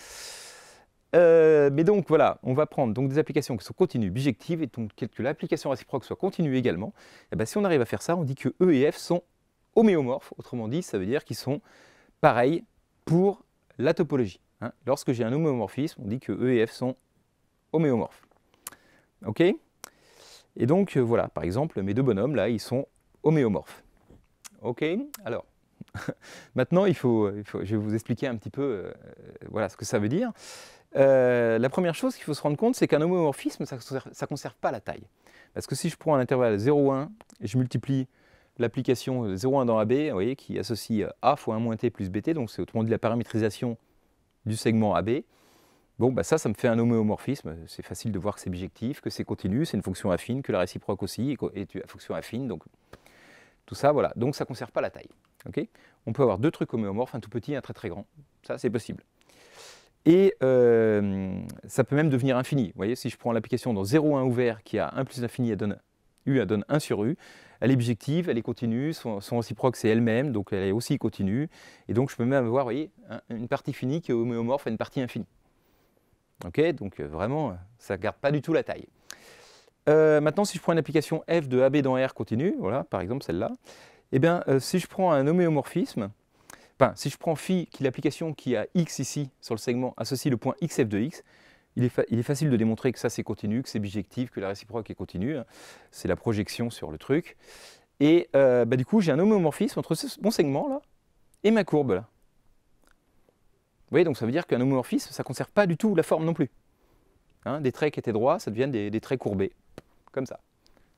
Mais donc, voilà, on va prendre donc, des applications qui sont continues, bijectives, et donc que l'application réciproque soit continue également. Et si on arrive à faire ça, on dit que E et F sont homéomorphes. Autrement dit, ça veut dire qu'ils sont pareils pour la topologie. Hein. Lorsque j'ai un homéomorphisme, on dit que E et F sont homéomorphes. OK? Et donc, voilà, par exemple, mes deux bonhommes, là, ils sont homéomorphes. OK, alors, maintenant, je vais vous expliquer un petit peu voilà, ce que ça veut dire. La première chose qu'il faut se rendre compte, c'est qu'un homéomorphisme, ça ne conserve pas la taille. Parce que si je prends un intervalle 0,1 et je multiplie l'application 0,1 dans AB, vous voyez, qui associe A fois 1 moins T plus BT, donc c'est autrement dit la paramétrisation du segment AB, Bon, bah ça me fait un homéomorphisme. C'est facile de voir que c'est bijectif, que c'est continu, c'est une fonction affine, que la réciproque aussi est une fonction affine. Donc tout ça, voilà. Donc ça ne conserve pas la taille. Okay, on peut avoir deux trucs homéomorphes, un tout petit et un très très grand. Ça, c'est possible. Et ça peut même devenir infini. Vous voyez, si je prends l'application dans 0, 1 ouvert qui a 1 plus l'infini, elle donne 1 sur U. Elle est bijective, elle est continue, son réciproque c'est elle-même, donc elle est aussi continue. Et donc je peux même avoir, vous voyez, une partie finie qui est homéomorphe à une partie infinie. Ok, donc vraiment, ça ne garde pas du tout la taille. Maintenant, si je prends une application f de AB dans R continue, voilà, par exemple celle-là, eh bien, si je prends un homéomorphisme, enfin, si je prends phi, qui est l'application qui a x ici, sur le segment, associe le point xf de x, il est facile de démontrer que ça c'est continu, que c'est bijectif, que la réciproque est continue. C'est la projection sur le truc. Et du coup, j'ai un homéomorphisme entre mon segment là et ma courbe là. Vous voyez, donc ça veut dire qu'un homomorphisme, ça ne conserve pas du tout la forme non plus. Hein, des traits qui étaient droits, ça devient des traits courbés, comme ça.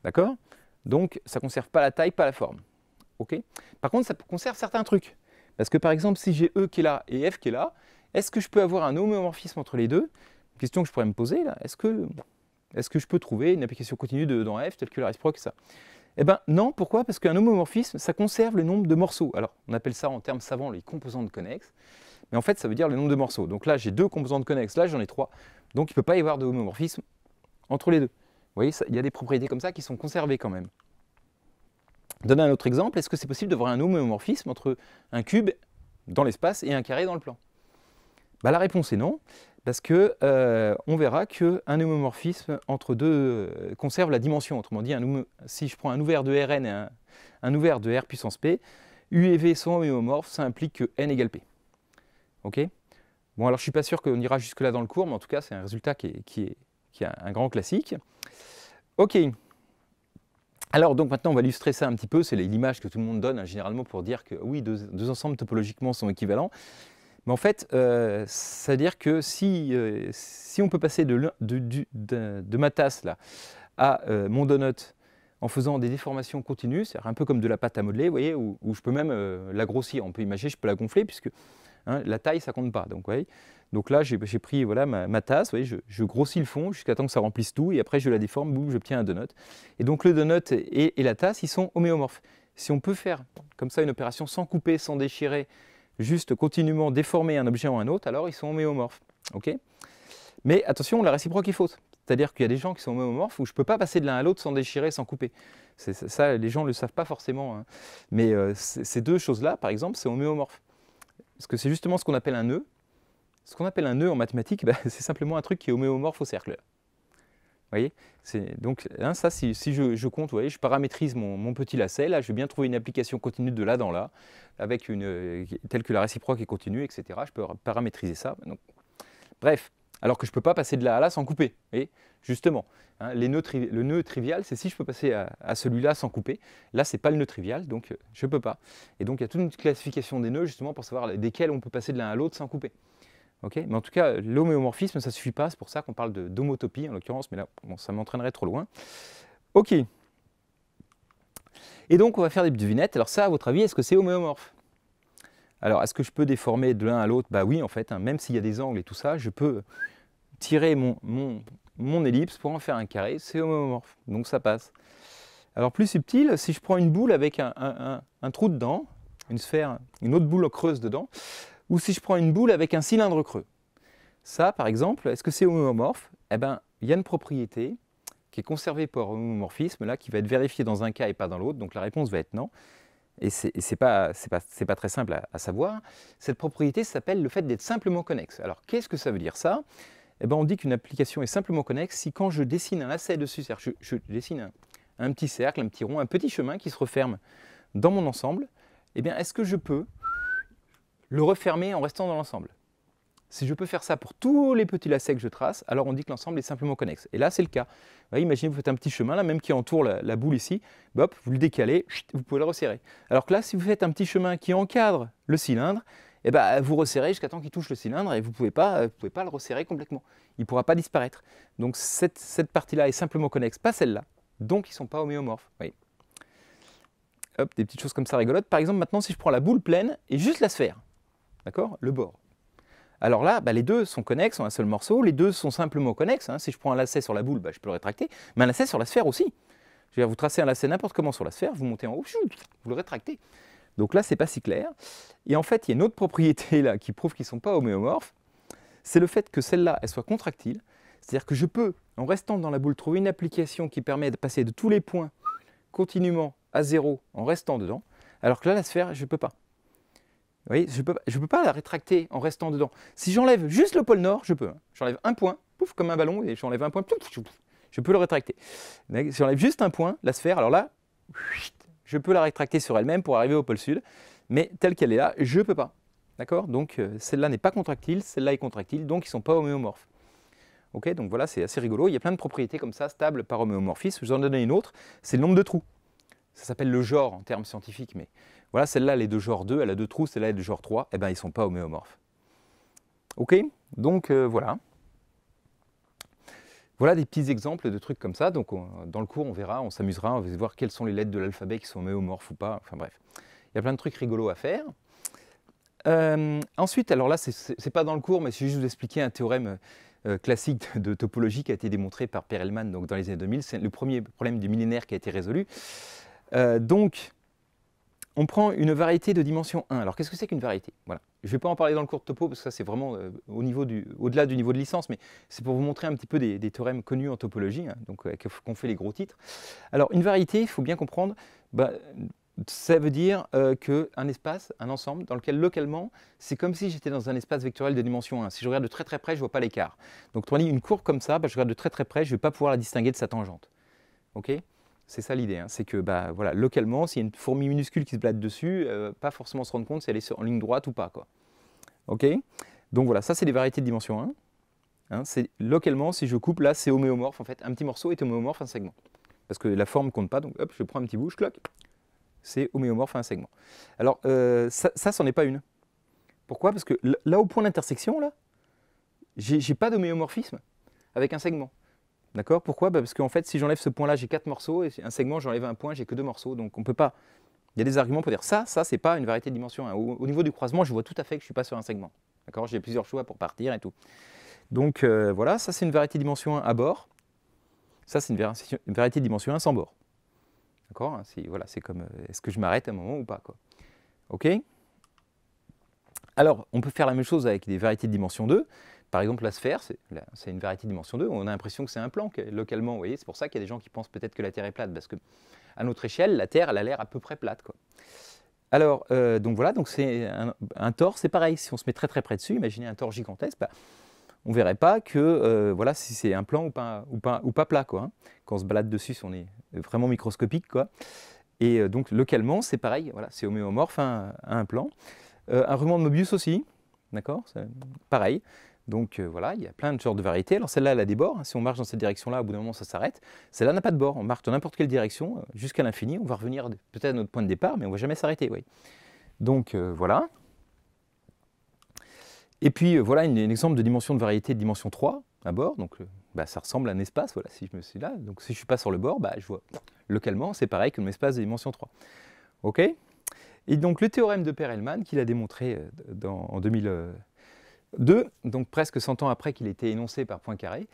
D'accord? Donc ça ne conserve pas la taille, pas la forme. Okay, par contre, ça conserve certains trucs. Parce que par exemple, si j'ai E qui est là et F qui est là, est-ce que je peux avoir un homéomorphisme entre les deux? Question que je pourrais me poser là, est-ce que je peux trouver une application continue dans F telle que la réciproque et ça? Eh bien non, pourquoi? Parce qu'un homomorphisme, ça conserve le nombre de morceaux. Alors, on appelle ça en termes savants les composantes connexes, mais en fait, ça veut dire le nombre de morceaux. Donc là, j'ai 2 composantes connexes, là, j'en ai 3. Donc, il ne peut pas y avoir de homomorphisme entre les deux. Vous voyez, il y a des propriétés comme ça qui sont conservées quand même. Donner un autre exemple, est-ce que c'est possible d'avoir un homéomorphisme entre un cube dans l'espace et un carré dans le plan? La réponse est non, parce que on verra qu'un homomorphisme entre deux conserve la dimension. Autrement dit, si je prends un ouvert de Rn et un ouvert de R puissance P, U et V sont homéomorphes, ça implique que n égale P. Ok? Bon, alors je ne suis pas sûr qu'on ira jusque-là dans le cours, mais en tout cas, c'est un résultat qui est un grand classique. Ok. Alors, donc maintenant, on va illustrer ça un petit peu. C'est l'image que tout le monde donne hein, généralement pour dire que oui, deux ensembles topologiquement sont équivalents. Mais en fait, ça veut dire que si on peut passer de ma tasse là, à mon donut en faisant des déformations continues, c'est un peu comme de la pâte à modeler, vous voyez, où je peux même la grossir. On peut imaginer, je peux la gonfler, puisque hein, la taille, ça ne compte pas. Donc, vous voyez, donc là, j'ai pris voilà, ma tasse, vous voyez, je grossis le fond jusqu'à temps que ça remplisse tout, et après je la déforme, boum, j'obtiens un donut. Et donc le donut et la tasse, ils sont homéomorphes. Si on peut faire comme ça une opération sans couper, sans déchirer, juste continuellement déformer un objet en un autre, alors ils sont homéomorphes. Okay, mais attention, la réciproque est fausse. C'est-à-dire qu'il y a des gens qui sont homéomorphes où je ne peux pas passer de l'un à l'autre sans déchirer, sans couper. Ça, les gens ne le savent pas forcément. Hein. Mais ces deux choses-là, par exemple, c'est homéomorphe. Parce que c'est justement ce qu'on appelle un nœud. Ce qu'on appelle un nœud en mathématiques, c'est simplement un truc qui est homéomorphe au cercle. Vous voyez, donc hein, ça, si je compte, vous voyez, je paramétrise mon petit lacet, là, je vais bien trouver une application continue de là dans là, avec telle que la réciproque est continue, etc. Je peux paramétriser ça. Donc, bref, alors que je ne peux pas passer de là à là sans couper. Vous voyez, justement, hein, le nœud trivial, c'est si je peux passer à celui-là sans couper. Là, ce n'est pas le nœud trivial, donc je ne peux pas. Et donc, il y a toute une classification des nœuds, justement, pour savoir desquels on peut passer de l'un à l'autre sans couper. Okay, mais en tout cas, l'homéomorphisme, ça ne suffit pas, c'est pour ça qu'on parle d'homotopie en l'occurrence, mais là, bon, ça m'entraînerait trop loin. Ok. Et donc, on va faire des devinettes. Alors ça, à votre avis, est-ce que c'est homéomorphe? Alors, est-ce que je peux déformer de l'un à l'autre? Bah oui, en fait, hein, même s'il y a des angles et tout ça, je peux tirer mon ellipse pour en faire un carré, c'est homéomorphe, donc ça passe. Alors, plus subtil, si je prends une boule avec un trou dedans, une sphère, une autre boule creuse dedans, ou si je prends une boule avec un cylindre creux. Ça, par exemple, est-ce que c'est homéomorphe? Eh bien, il y a une propriété qui est conservée par homomorphisme, là, qui va être vérifiée dans un cas et pas dans l'autre, donc la réponse va être non. Et c'est pas très simple à savoir. Cette propriété s'appelle le fait d'être simplement connexe. Alors, qu'est-ce que ça veut dire ça? Eh bien, on dit qu'une application est simplement connexe si quand je dessine un lacet dessus, c'est-à-dire je dessine un petit cercle, un petit rond, un petit chemin qui se referme dans mon ensemble, eh bien, est-ce que je peux le refermer en restant dans l'ensemble? Si je peux faire ça pour tous les petits lacets que je trace, alors on dit que l'ensemble est simplement connexe. Et là, c'est le cas. Vous voyez, imaginez vous faites un petit chemin, là, même qui entoure la boule ici, hop, vous le décalez, vous pouvez le resserrer. Alors que là, si vous faites un petit chemin qui encadre le cylindre, eh ben, vous resserrez jusqu'à temps qu'il touche le cylindre et vous ne pouvez pas le resserrer complètement. Il ne pourra pas disparaître. Donc cette partie-là est simplement connexe, pas celle-là. Donc ils ne sont pas homéomorphes. Vous voyez. Hop, des petites choses comme ça rigolotes. Par exemple, maintenant, si je prends la boule pleine et juste la sphère, d'accord, le bord. Alors là, bah, les deux sont connexes, sont un seul morceau, les deux sont simplement connexes. Hein. Si je prends un lacet sur la boule, bah, je peux le rétracter, mais un lacet sur la sphère aussi. Je veux dire, vous tracez un lacet n'importe comment sur la sphère, vous montez en haut, vous le rétractez. Donc là, c'est pas si clair. Et en fait, il y a une autre propriété là qui prouve qu'ils ne sont pas homéomorphes, c'est le fait que celle-là, elle soit contractile. C'est-à-dire que je peux, en restant dans la boule, trouver une application qui permet de passer de tous les points continuellement à 0 en restant dedans, alors que là, la sphère, je ne peux pas. Vous voyez, je ne peux pas la rétracter en restant dedans. Si j'enlève juste le pôle Nord, je peux. Hein. J'enlève un point, pouf, comme un ballon, et j'enlève un point, pouf, je peux le rétracter. Si j'enlève juste un point, la sphère, alors là, je peux la rétracter sur elle-même pour arriver au pôle Sud, mais telle qu'elle est là, je ne peux pas. D'accord? Donc celle-là n'est pas contractile, celle-là est contractile, donc ils ne sont pas homéomorphes. Ok, donc voilà, c'est assez rigolo. Il y a plein de propriétés comme ça, stables par homéomorphisme. Je vous en donne une autre, c'est le nombre de trous. Ça s'appelle le genre en termes scientifiques, mais voilà, celle-là, elle est de genre 2, elle a 2 trous, celle-là est de genre 3, eh bien, ils ne sont pas homéomorphes. Ok, donc voilà. Voilà des petits exemples de trucs comme ça. Donc dans le cours, on verra, on s'amusera, on va voir quelles sont les lettres de l'alphabet qui sont homéomorphes ou pas. Enfin bref, il y a plein de trucs rigolos à faire. Ensuite, alors là, c'est pas dans le cours, mais c'est juste vous expliquer un théorème classique de topologie qui a été démontré par Perelman donc dans les années 2000. C'est le premier problème du millénaire qui a été résolu. Donc, on prend une variété de dimension 1. Alors, qu'est-ce que c'est qu'une variété? Voilà. Je ne vais pas en parler dans le cours de topo, parce que ça, c'est vraiment au-delà du niveau de licence, mais c'est pour vous montrer un petit peu des théorèmes connus en topologie, hein, donc qu'on fait les gros titres. Alors, une variété, il faut bien comprendre, bah, ça veut dire qu'un espace, un ensemble, dans lequel localement, c'est comme si j'étais dans un espace vectoriel de dimension 1. Si je regarde de très très près, je ne vois pas l'écart. Donc, autrement dit, une courbe comme ça, bah, je regarde de très très près, je ne vais pas pouvoir la distinguer de sa tangente. Ok? C'est ça l'idée, hein. C'est que bah, voilà, localement, s'il y a une fourmi minuscule qui se blette dessus, pas forcément se rendre compte si elle est en ligne droite ou pas. Quoi. Ok? Donc voilà, ça c'est des variétés de dimension 1. Hein, c'est localement, si je coupe, là c'est homéomorphe en fait. Un petit morceau est homéomorphe à un segment. Parce que la forme ne compte pas, donc hop, je prends un petit bout, je cloque. C'est homéomorphe à un segment. Alors ça c'en est pas une. Pourquoi? Parce que là au point d'intersection, là, j'ai pas d'homéomorphisme avec un segment. D'accord? Pourquoi? Bah parce qu'en fait, si j'enlève ce point-là, j'ai 4 morceaux, et un segment, j'enlève un point, j'ai que 2 morceaux. Donc on ne peut pas. Il y a des arguments pour dire ça, c'est pas une variété de dimension 1. Au niveau du croisement, je vois tout à fait que je ne suis pas sur un segment. D'accord? J'ai plusieurs choix pour partir et tout. Donc voilà, ça c'est une variété de dimension 1 à bord. Ça c'est une variété de dimension 1 sans bord. D'accord? Voilà, c'est comme est-ce que je m'arrête à un moment ou pas, quoi. Ok? Alors, on peut faire la même chose avec des variétés de dimension 2. Par exemple, la sphère, c'est une variété de dimension 2. On a l'impression que c'est un plan localement. Vous voyez, c'est pour ça qu'il y a des gens qui pensent peut-être que la Terre est plate, parce qu'à notre échelle, la Terre, elle a l'air à peu près plate, quoi. Alors, donc voilà, donc c'est un tore, c'est pareil. Si on se met très très près dessus, imaginez un tore gigantesque, bah, on ne verrait pas que voilà, si c'est un plan ou pas plat, quoi, hein. Quand on se balade dessus, on est vraiment microscopique, quoi. Et donc localement, c'est pareil, voilà, c'est homéomorphe à un plan. Un ruban de Mobius aussi, d'accord, pareil. Donc voilà, il y a plein de genres de variétés. Alors celle-là, elle a des bords. Si on marche dans cette direction-là, au bout d'un moment, ça s'arrête. Celle-là n'a pas de bord. On marche dans n'importe quelle direction, jusqu'à l'infini. On va revenir peut-être à notre point de départ, mais on ne va jamais s'arrêter. Oui. Donc voilà. Et puis voilà un exemple de dimension de variété de dimension 3 à bord. Donc bah, ça ressemble à un espace, voilà, si je me suis là. Donc si je ne suis pas sur le bord, bah, je vois localement, c'est pareil que mon espace de dimension 3. OK? Et donc le théorème de Perelman, qu'il a démontré en 2002, donc presque 100 ans après qu'il ait été énoncé par Poincaré,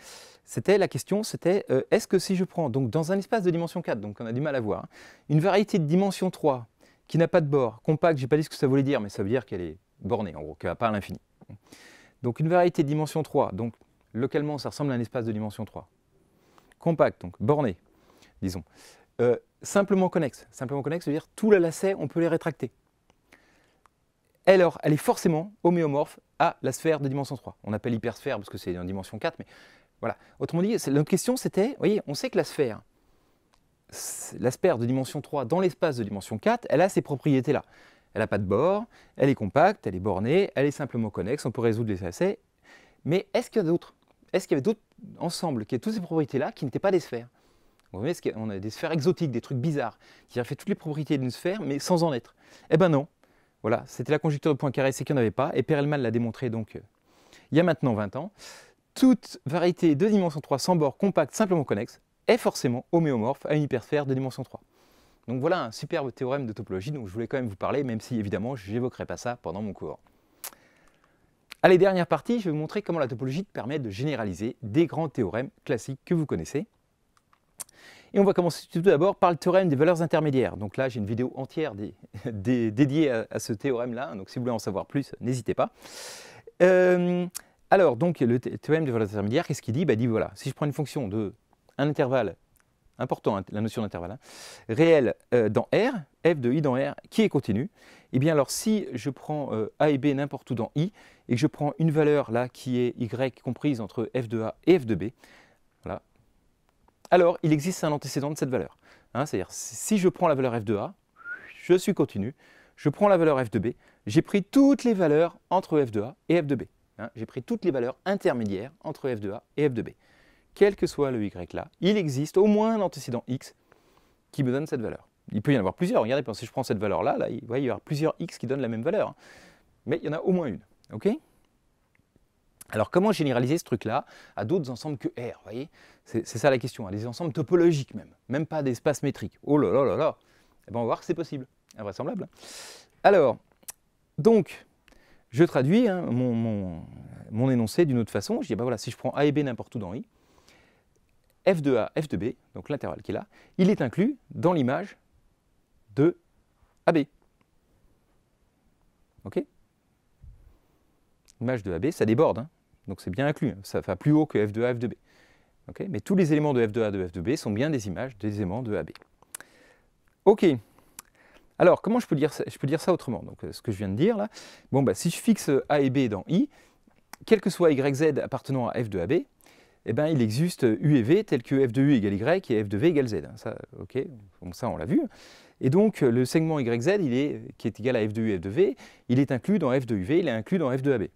la question c'était est-ce que si je prends donc dans un espace de dimension 4, donc on a du mal à voir, hein, une variété de dimension 3 qui n'a pas de bord, compacte, je n'ai pas dit ce que ça voulait dire, mais ça veut dire qu'elle est bornée, en gros, qu'elle ne va pas à l'infini. Donc une variété de dimension 3, donc localement ça ressemble à un espace de dimension 3. Compact, donc borné, disons. Simplement connexe. Simplement connexe, ça veut dire tous les lacets, on peut les rétracter. Alors, elle est forcément homéomorphe à la sphère de dimension 3. On appelle hypersphère parce que c'est en dimension 4, mais voilà. Autrement dit, notre question c'était, vous voyez, on sait que la sphère de dimension 3 dans l'espace de dimension 4, elle a ces propriétés-là. Elle n'a pas de bord, elle est compacte, elle est bornée, elle est simplement connexe, on peut résoudre les lacets. Mais est-ce qu'il y a d'autres? Est-ce qu'il y avait d'autres ensembles qui avaient toutes ces propriétés-là qui n'étaient pas des sphères? Vous voyez, on a des sphères exotiques, des trucs bizarres, qui reflètent toutes les propriétés d'une sphère, mais sans en être. Eh ben non. Voilà, c'était la conjecture de Poincaré, c'est qu'il n'y en avait pas, et Perelman l'a démontré donc il y a maintenant 20 ans. Toute variété de dimension 3 sans bord, compacte, simplement connexe, est forcément homéomorphe à une hypersphère de dimension 3. Donc voilà un superbe théorème de topologie dont je voulais quand même vous parler, même si évidemment je n'évoquerai pas ça pendant mon cours. Allez, dernière partie, je vais vous montrer comment la topologie permet de généraliser des grands théorèmes classiques que vous connaissez. Et on va commencer tout d'abord par le théorème des valeurs intermédiaires. Donc là, j'ai une vidéo entière dédiée à ce théorème-là. Donc si vous voulez en savoir plus, n'hésitez pas. Alors, donc, le théorème des valeurs intermédiaires, qu'est-ce qu'il dit? Il dit, voilà, si je prends une fonction de un intervalle, important, hein, la notion d'intervalle, hein, réel dans R, f de i dans R, qui est continu, et bien alors si je prends a et b n'importe où dans i, et que je prends une valeur là qui est y comprise entre f de a et f de b, voilà, alors il existe un antécédent de cette valeur. Hein, c'est-à-dire, si je prends la valeur f de a, je suis continu, je prends la valeur f de b, j'ai pris toutes les valeurs entre f de a et f de b. Hein, j'ai pris toutes les valeurs intermédiaires entre f de a et f de b. Quel que soit le y là, il existe au moins un antécédent x qui me donne cette valeur. Il peut y en avoir plusieurs. Regardez, si je prends cette valeur-là, là, il va y avoir plusieurs x qui donnent la même valeur. Mais il y en a au moins une. Okay, alors, comment généraliser ce truc-là à d'autres ensembles que R? Vous voyez, c'est ça la question, à des ensembles topologiques même pas des espaces métriques. Oh là là là là. Eh ben, on va voir que c'est possible. Invraisemblable. Alors, donc, je traduis hein, mon énoncé d'une autre façon. Je dis, ben voilà, si je prends a et b n'importe où dans i, f de a, f de b, donc l'intervalle qui est là, il est inclus dans l'image de AB. Ok? L'image de AB, ça déborde, hein, donc c'est bien inclus, ça va plus haut que f de a, f de b. Okay? Mais tous les éléments de f de a, de f de b sont bien des images des éléments de AB. Ok. Alors, comment je peux dire ça autrement? Donc, ce que je viens de dire là, bon, bah, si je fixe a et b dans i, quel que soit yz appartenant à f de AB, eh ben, il existe u et v tel que f de u égale y et f de v égale z. Ça, okay, bon, ça on l'a vu. Et donc le segment yz, qui est égal à f de u et f de v, il est inclus dans f de uv, il est inclus dans f de ab.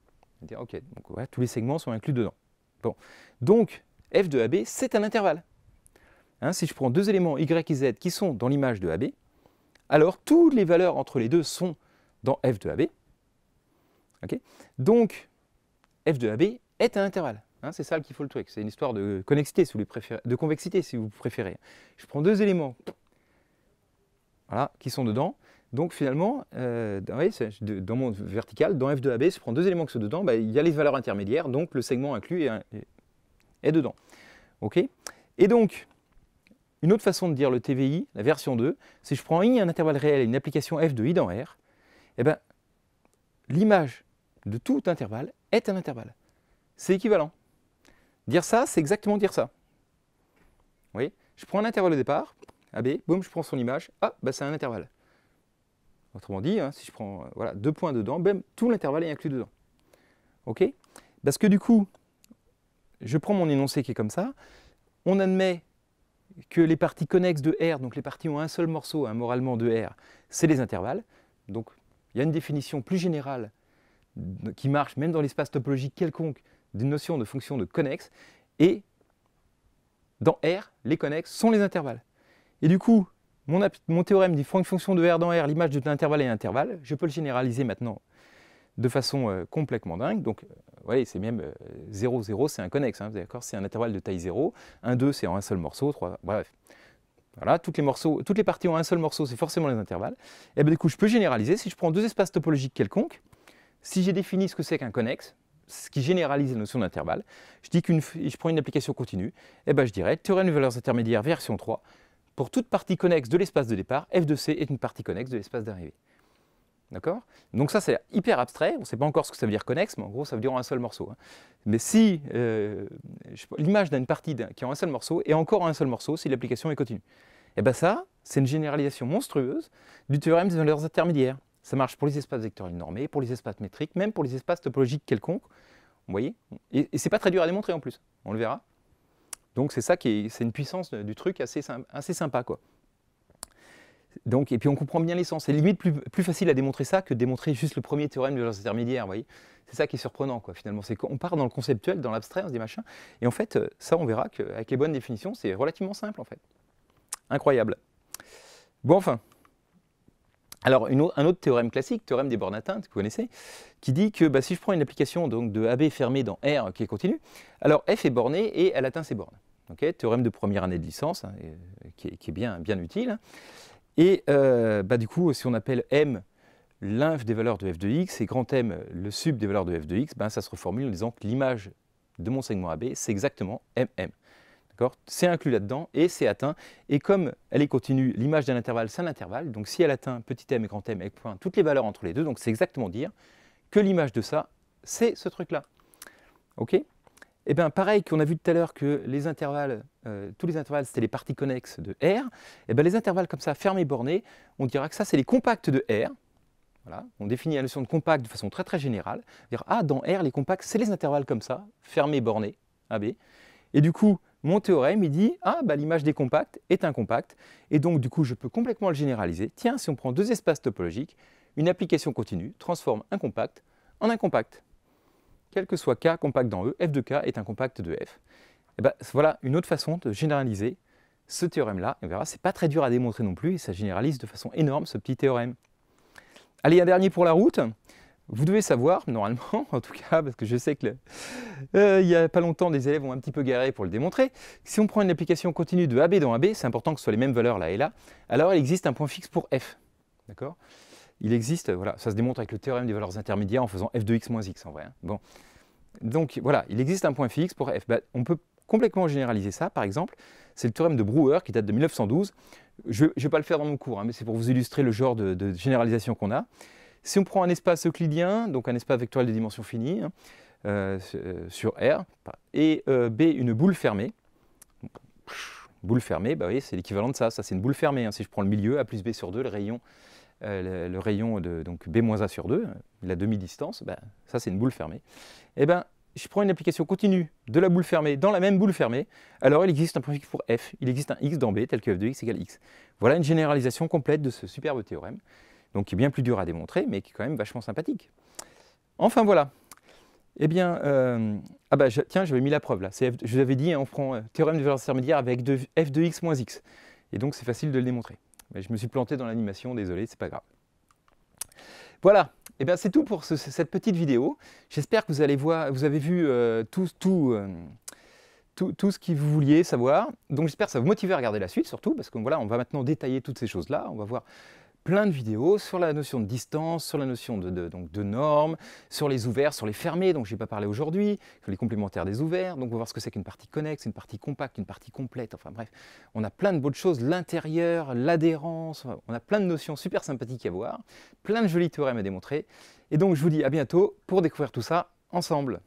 Okay, donc, ouais, tous les segments sont inclus dedans. Bon. Donc f de ab, c'est un intervalle. Hein, si je prends deux éléments y et z qui sont dans l'image de ab, alors toutes les valeurs entre les deux sont dans f de ab. Okay, donc f de ab est un intervalle. Hein, c'est ça qu'il faut le truc, c'est une histoire de connexité, de convexité si vous préférez. Je prends deux éléments voilà, qui sont dedans, donc finalement, dans mon vertical, dans f de AB, si je prends deux éléments qui sont dedans, bah, il y a les valeurs intermédiaires, donc le segment inclus est dedans. Okay, et donc, une autre façon de dire le TVI, la version 2, si je prends i un intervalle réel et une application f de i dans R, eh ben, l'image de tout intervalle est un intervalle. C'est équivalent. Dire ça, c'est exactement dire ça. Vous voyez, je prends un intervalle au départ, AB, boum, je prends son image, ah, bah, c'est un intervalle. Autrement dit, hein, si je prends voilà, 2 points dedans, bam, tout l'intervalle est inclus dedans. Ok? Parce que du coup, je prends mon énoncé qui est comme ça, on admet que les parties connexes de R, donc les parties ont un seul morceau, hein, moralement de R, c'est les intervalles. Donc, il y a une définition plus générale qui marche même dans l'espace topologique quelconque d'une notion de fonction de connexe, et dans R, les connexes sont les intervalles. Et du coup, mon théorème dit une fonction de R dans R, l'image de l'intervalle est un intervalle, je peux le généraliser maintenant de façon complètement dingue. Donc, vous voyez, c'est même 0, 0, c'est un connexe, hein, d'accord, c'est un intervalle de taille 0, 1, 2, c'est en un seul morceau, 3, bref. Voilà, toutes les parties ont un seul morceau, c'est forcément les intervalles. Et bien du coup, je peux généraliser, si je prends deux espaces topologiques quelconques, si j'ai défini ce que c'est qu'un connexe, ce qui généralise la notion d'intervalle, je dis je prends une application continue, et ben je dirais théorème de valeurs intermédiaires version 3, pour toute partie connexe de l'espace de départ, f de c est une partie connexe de l'espace d'arrivée. D'accord? Donc ça c'est hyper abstrait, on ne sait pas encore ce que ça veut dire connexe, mais en gros ça veut dire en un seul morceau. Hein. Mais si l'image d'une partie qui est en un seul morceau est encore en un seul morceau si l'application est continue, et bien ça, c'est une généralisation monstrueuse du théorème des valeurs intermédiaires. Ça marche pour les espaces vectoriels normés, pour les espaces métriques, même pour les espaces topologiques quelconques. Vous voyez? Et c'est pas très dur à démontrer en plus, on le verra. Donc c'est ça c'est une puissance du truc assez sympa, quoi. Donc, et puis on comprend bien l'essence. C'est limite plus facile à démontrer ça que de démontrer juste le premier théorème de valeurs intermédiaires. Vous voyez, c'est ça qui est surprenant, quoi. Finalement, c'est qu'on part dans le conceptuel, dans l'abstrait, on se dit machin. Et en fait, ça, on verra qu'avec les bonnes définitions, c'est relativement simple, en fait. Incroyable. Bon, enfin. Alors, un autre théorème classique, théorème des bornes atteintes, que vous connaissez, qui dit que bah, si je prends une application donc, de AB fermée dans R qui est continue, alors F est bornée et elle atteint ses bornes. Okay, théorème de première année de licence, hein, qui est bien utile. Et bah, du coup, si on appelle M l'inf des valeurs de f de x et grand M, le sub des valeurs de f de x, ben, ça se reformule en disant que l'image de mon segment AB, c'est exactement mm. C'est inclus là-dedans et c'est atteint. Et comme elle est continue, l'image d'un intervalle, c'est un intervalle. Donc si elle atteint petit m et grand M avec point toutes les valeurs entre les deux, donc c'est exactement dire que l'image de ça, c'est ce truc-là. OK? Et bien pareil qu'on a vu tout à l'heure que les intervalles, tous les intervalles, c'était les parties connexes de R. Et bien les intervalles comme ça, fermés, bornés, on dira que ça, c'est les compacts de R. Voilà. On définit la notion de compact de façon très très générale. Dire, ah, dans R, les compacts, c'est les intervalles comme ça, fermés, bornés, AB. Et du coup, mon théorème, il dit, ah, bah, l'image des compacts est un compact, et donc du coup, je peux complètement le généraliser. Tiens, si on prend deux espaces topologiques, une application continue transforme un compact en un compact. Quel que soit K compact dans E, f de K est un compact de F. Et ben, voilà une autre façon de généraliser ce théorème-là. Et on verra, c'est pas très dur à démontrer non plus, et ça généralise de façon énorme ce petit théorème. Allez, un dernier pour la route. Vous devez savoir, normalement, en tout cas, parce que je sais que il n'y a pas longtemps, des élèves ont un petit peu galéré pour le démontrer. Si on prend une application continue de AB dans AB, c'est important que ce soit les mêmes valeurs là et là, alors il existe un point fixe pour f. D'accord? Il existe, voilà, ça se démontre avec le théorème des valeurs intermédiaires en faisant f de x moins x en vrai. Hein. Bon. Donc voilà, il existe un point fixe pour f. Ben, on peut complètement généraliser ça, par exemple. C'est le théorème de Brouwer qui date de 1912. Je ne vais pas le faire dans mon cours, hein, mais c'est pour vous illustrer le genre de généralisation qu'on a. Si on prend un espace euclidien, donc un espace vectoriel de dimension finie, sur R, et B, une boule fermée, boule fermée, bah, vous voyez, c'est l'équivalent de ça, c'est une boule fermée. Hein. Si je prends le milieu, A plus B sur 2, le rayon de donc B moins A sur 2, la demi-distance, bah, ça c'est une boule fermée. Et ben, je prends une application continue de la boule fermée dans la même boule fermée, alors il existe un point fixe pour f, il existe un x dans b tel que f de x égale x. Voilà une généralisation complète de ce superbe théorème, donc qui est bien plus dur à démontrer, mais qui est quand même vachement sympathique. Enfin voilà. Eh bien, tiens, j'avais mis la preuve là. Je vous avais dit, hein, on prend théorème de valeur intermédiaire avec f de x moins x. Et donc c'est facile de le démontrer. Mais je me suis planté dans l'animation, désolé, c'est pas grave. Voilà, eh bien c'est tout pour cette petite vidéo. J'espère que vous avez vu tout ce que vous vouliez savoir. Donc j'espère que ça va vous motiver à regarder la suite surtout, parce que voilà, on va maintenant détailler toutes ces choses-là. On va voir plein de vidéos sur la notion de distance, sur la notion de normes, sur les ouverts, sur les fermés, dont je n'ai pas parlé aujourd'hui, sur les complémentaires des ouverts. Donc on va voir ce que c'est qu'une partie connexe, une partie compacte, une partie complète. Enfin bref, on a plein de bonnes choses, l'intérieur, l'adhérence, on a plein de notions super sympathiques à voir, plein de jolis théorèmes à démontrer. Et donc je vous dis à bientôt pour découvrir tout ça ensemble.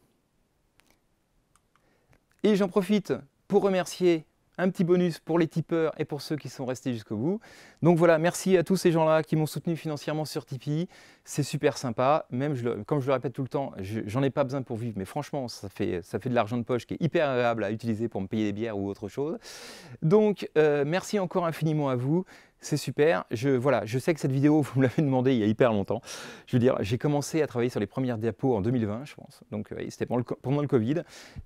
Et j'en profite pour remercier un petit bonus pour les tipeurs et pour ceux qui sont restés jusqu'au bout. Donc voilà, merci à tous ces gens-là qui m'ont soutenu financièrement sur Tipeee. C'est super sympa. Même, comme je le répète tout le temps, j'en ai pas besoin pour vivre, mais franchement, ça fait de l'argent de poche qui est hyper agréable à utiliser pour me payer des bières ou autre chose. Donc, merci encore infiniment à vous. C'est super. Je sais que cette vidéo, vous me l'avez demandé il y a hyper longtemps. Je veux dire, j'ai commencé à travailler sur les premières diapos en 2020, je pense. Donc, c'était pendant le Covid.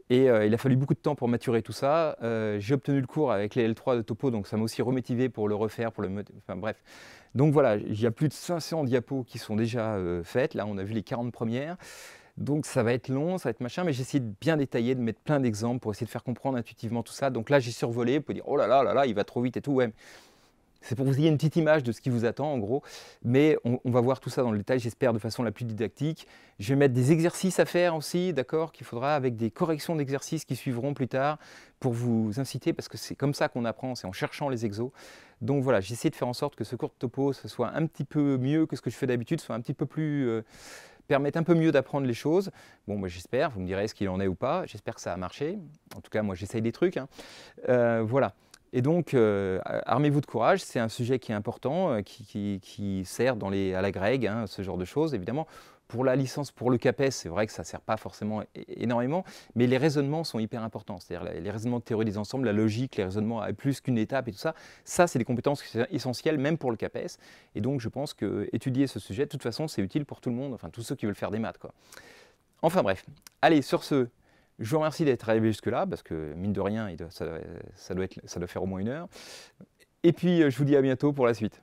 Et il a fallu beaucoup de temps pour maturer tout ça. J'ai obtenu le cours avec les L3 de topo, donc ça m'a aussi remotivé pour le refaire, enfin bref. Donc voilà, il y a plus de 500 diapos qui sont déjà faites. Là, on a vu les 40 premières. Donc ça va être long, ça va être machin, mais j'ai essayé de bien détailler, de mettre plein d'exemples pour essayer de faire comprendre intuitivement tout ça. Donc là, j'ai survolé, vous pouvez dire, oh là là, il va trop vite et tout. Ouais. C'est pour que vous ayez une petite image de ce qui vous attend en gros, mais on va voir tout ça dans le détail, j'espère de façon la plus didactique. Je vais mettre des exercices à faire aussi, d'accord, qu'il faudra avec des corrections d'exercices qui suivront plus tard pour vous inciter, parce que c'est comme ça qu'on apprend, c'est en cherchant les exos. Donc voilà, j'ai essayé de faire en sorte que ce cours de topo ce soit un petit peu mieux que ce que je fais d'habitude, soit un petit peu plus... permettre un peu mieux d'apprendre les choses. Bon, moi j'espère, vous me direz ce qu'il en est ou pas, j'espère que ça a marché. En tout cas, moi j'essaye des trucs. Hein. Voilà. Et donc, armez-vous de courage, c'est un sujet qui est important, qui sert à la Greg, hein, ce genre de choses, évidemment. Pour la licence, pour le CAPES, c'est vrai que ça ne sert pas forcément énormément, mais les raisonnements sont hyper importants. C'est-à-dire les raisonnements de théorie des ensembles, la logique, les raisonnements à plus qu'une étape et tout ça, ça c'est des compétences essentielles même pour le CAPES. Et donc je pense qu'étudier ce sujet, de toute façon, c'est utile pour tout le monde, enfin tous ceux qui veulent faire des maths, quoi. Enfin bref, allez, sur ce, je vous remercie d'être arrivé jusque-là, parce que mine de rien, ça doit faire au moins 1 heure. Et puis je vous dis à bientôt pour la suite.